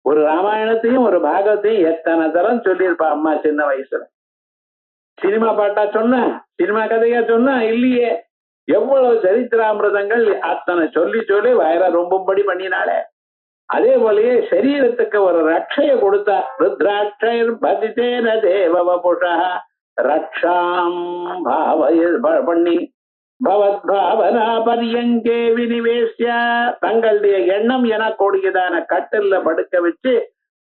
ஒரு ராமாயணத்தையும் ஒரு பாகவத்தையும் எத்தனை தரம் சொல்லியிருப்பா அம்மா சின்ன வயசுல. சினிமா பாட்டா சொன்ன, சினிமா கதையா சொன்னா இல்லையே, எவ்வளவு சரித்திராமிரதங்கள் அத்தனை சொல்லி சொல்லி வயர ரொம்பபடி பண்ணினாலே. அதே போலயே சரீரத்துக்கு ஒரு ரட்சைய கொடுத்தா. ருத்ராட்சைர் பதிதேன தேவபுஷா ரக்ஷாம் பண்ணி பவத் பாவனா பரியங்கே வினிவேசிய, தங்களுடைய எண்ணம் எனக்கூடியதான கட்டில படுக்க வச்சு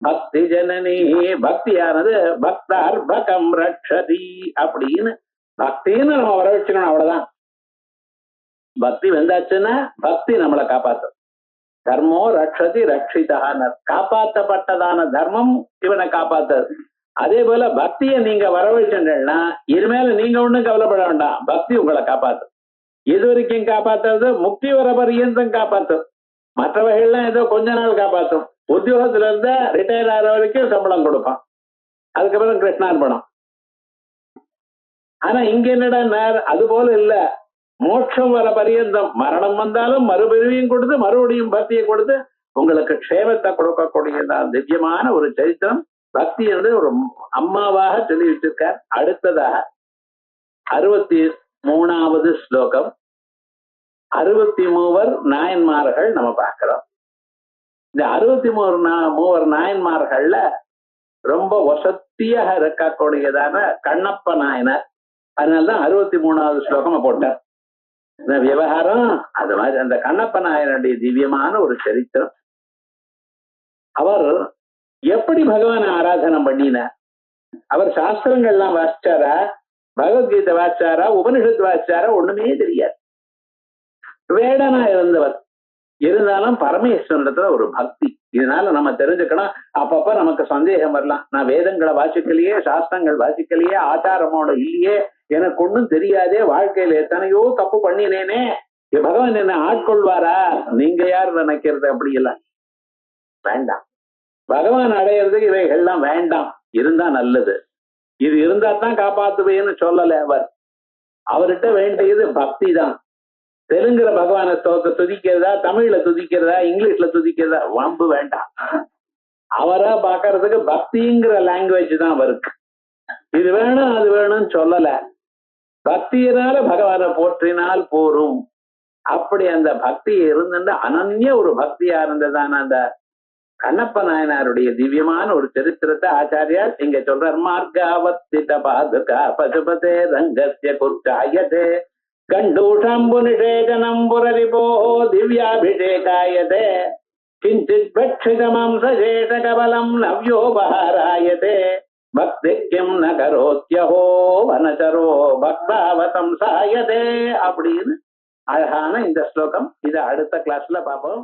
பக்தி ஜனனி, பக்தியானது பக்தார்பகம் ரட்சதி அப்படின்னு பக்தின்னு நம்ம வர வச்சுக்கணும். அவ்வளவுதான். பக்தி வந்தாச்சுன்னா பக்தி நம்மளை காப்பாற்றும். தர்மோ ரட்சதி ரட்சிதான, காப்பாற்றப்பட்டதான தர்மம் இவனை காப்பாத்துறது. அதே போல பக்தியை நீங்க வரவழைச்சீங்கன்னா இனிமேல நீங்க ஒண்ணும் கவலைப்பட வேண்டாம், பக்தி உங்களை காப்பாத்தும். இது வரைக்கும் காப்பாத்துறது முக்தி வர பரியந்தம் காப்பாத்தும். மற்றவர்கள்லாம் ஏதோ கொஞ்ச நாள் காப்பாற்றும். உத்தியோகத்துல இருந்தா ரிட்டையர் ஆகிற வரைக்கும் சம்பளம் கொடுப்பான், அதுக்கப்புறம் கிருஷ்ணார்பணம். ஆனா இங்க என்னடா அது போல இல்ல, மோட்சம் வர பரியந்தம், மரணம் வந்தாலும் மறுபிரிவையும் கொடுத்து மறுபடியும் பக்தியை கொடுத்து உங்களுக்கு க்ஷேமத்தை கொடுக்கக்கூடியதான் திவ்யமான ஒரு சரித்திரம் பக்தி என்று ஒரு அம்மாவாக சொல்லி வச்சிருக்கார். அடுத்ததாக 63வது ஸ்லோகம். 63 நாயன்மார்கள் நம்ம பார்க்கிறோம். இந்த 63 நாயன்மார்கள்ல ரொம்ப வசத்தியாக இருக்கக்கூடியதான கண்ணப்ப நாயனர். அதனால்தான் 63வது ஸ்லோகம் போட்டார். இந்த விவகாரம் அது மாதிரி அந்த கண்ணப்ப நாயனுடைய திவ்யமான ஒரு சரித்திரம். அவர் எப்படி பகவானை ஆராதனை பண்ணினார்? அவர் சாஸ்திரங்கள்லாம் வாசிச்சாரா, பகவத்கீதை வாசிச்சாரா, உபனிஷத்து வாசிச்சாரா? ஒண்ணுமே தெரியாது. வேடனா இருந்தவர். இருந்தாலும் பரமேஸ்வரத்துல ஒரு பக்தி. இதனால நம்ம தெரிஞ்சுக்கணும். அப்பப்ப நமக்கு சந்தேகம் வரலாம், நான் வேதங்களை வாசிக்கலையே, சாஸ்திரங்கள் வாசிக்கலையே, ஆச்சாரமோட இல்லையே, எனக்கு ஒண்ணும் தெரியாதே, வாழ்க்கையில எத்தனையோ தப்பு பண்ணினேனே, பகவான் என்ன ஆட்கொள்வாரா? நீங்க யார் நினைக்கிறது? அப்படி இல்லை, வேண்டாம். பகவான் அடையிறதுக்கு இவைகள்லாம் வேண்டாம், இருந்தா நல்லது. இது இருந்தா தான் காப்பாத்துவேன்னு சொல்லல அவர். அவர்கிட்ட வேண்டியது பக்தி தான். தெலுங்குல பகவானை துதிக்கிறதா, தமிழ்ல துதிக்கிறதா, இங்கிலீஷ்ல துதிக்கிறதா, வம்பு வேண்டாம். அவரா பாக்குறதுக்கு பக்திங்கிற லாங்குவேஜ் தான் அவருக்கு. இது வேணும் அது வேணும்னு சொல்லல, பக்தியினால பகவானை போற்றினால் போரும். அப்படி அந்த பக்தி இருந்துட்டு அனன்ய ஒரு பக்தியா இருந்ததான அந்த கண்ணப்ப நாயனாருடைய திவ்யமான ஒரு சரித்திரத்தை ஆச்சாரியார் இங்க சொல்றார். மார்காவர்த்தித பாதுகா பசுபதே ரங்கஸ்ய குர்ச்சாயதே கண்டூஷம்பு நிஷேகனம் புரரிபோ திவ்யாபிஷேகாயதே கிஞ்சித் பட்சிதமம்சேஷ கபலம் நவ்யோபஹாராயதே பக்தி கிம் ந கரோத்யஹோ வனச்சரோ பக்தாவதம் சாயதே அப்படின்னு அழகான இந்த ஸ்லோகம். இதை அடுத்த கிளாஸ்ல பார்ப்போம்.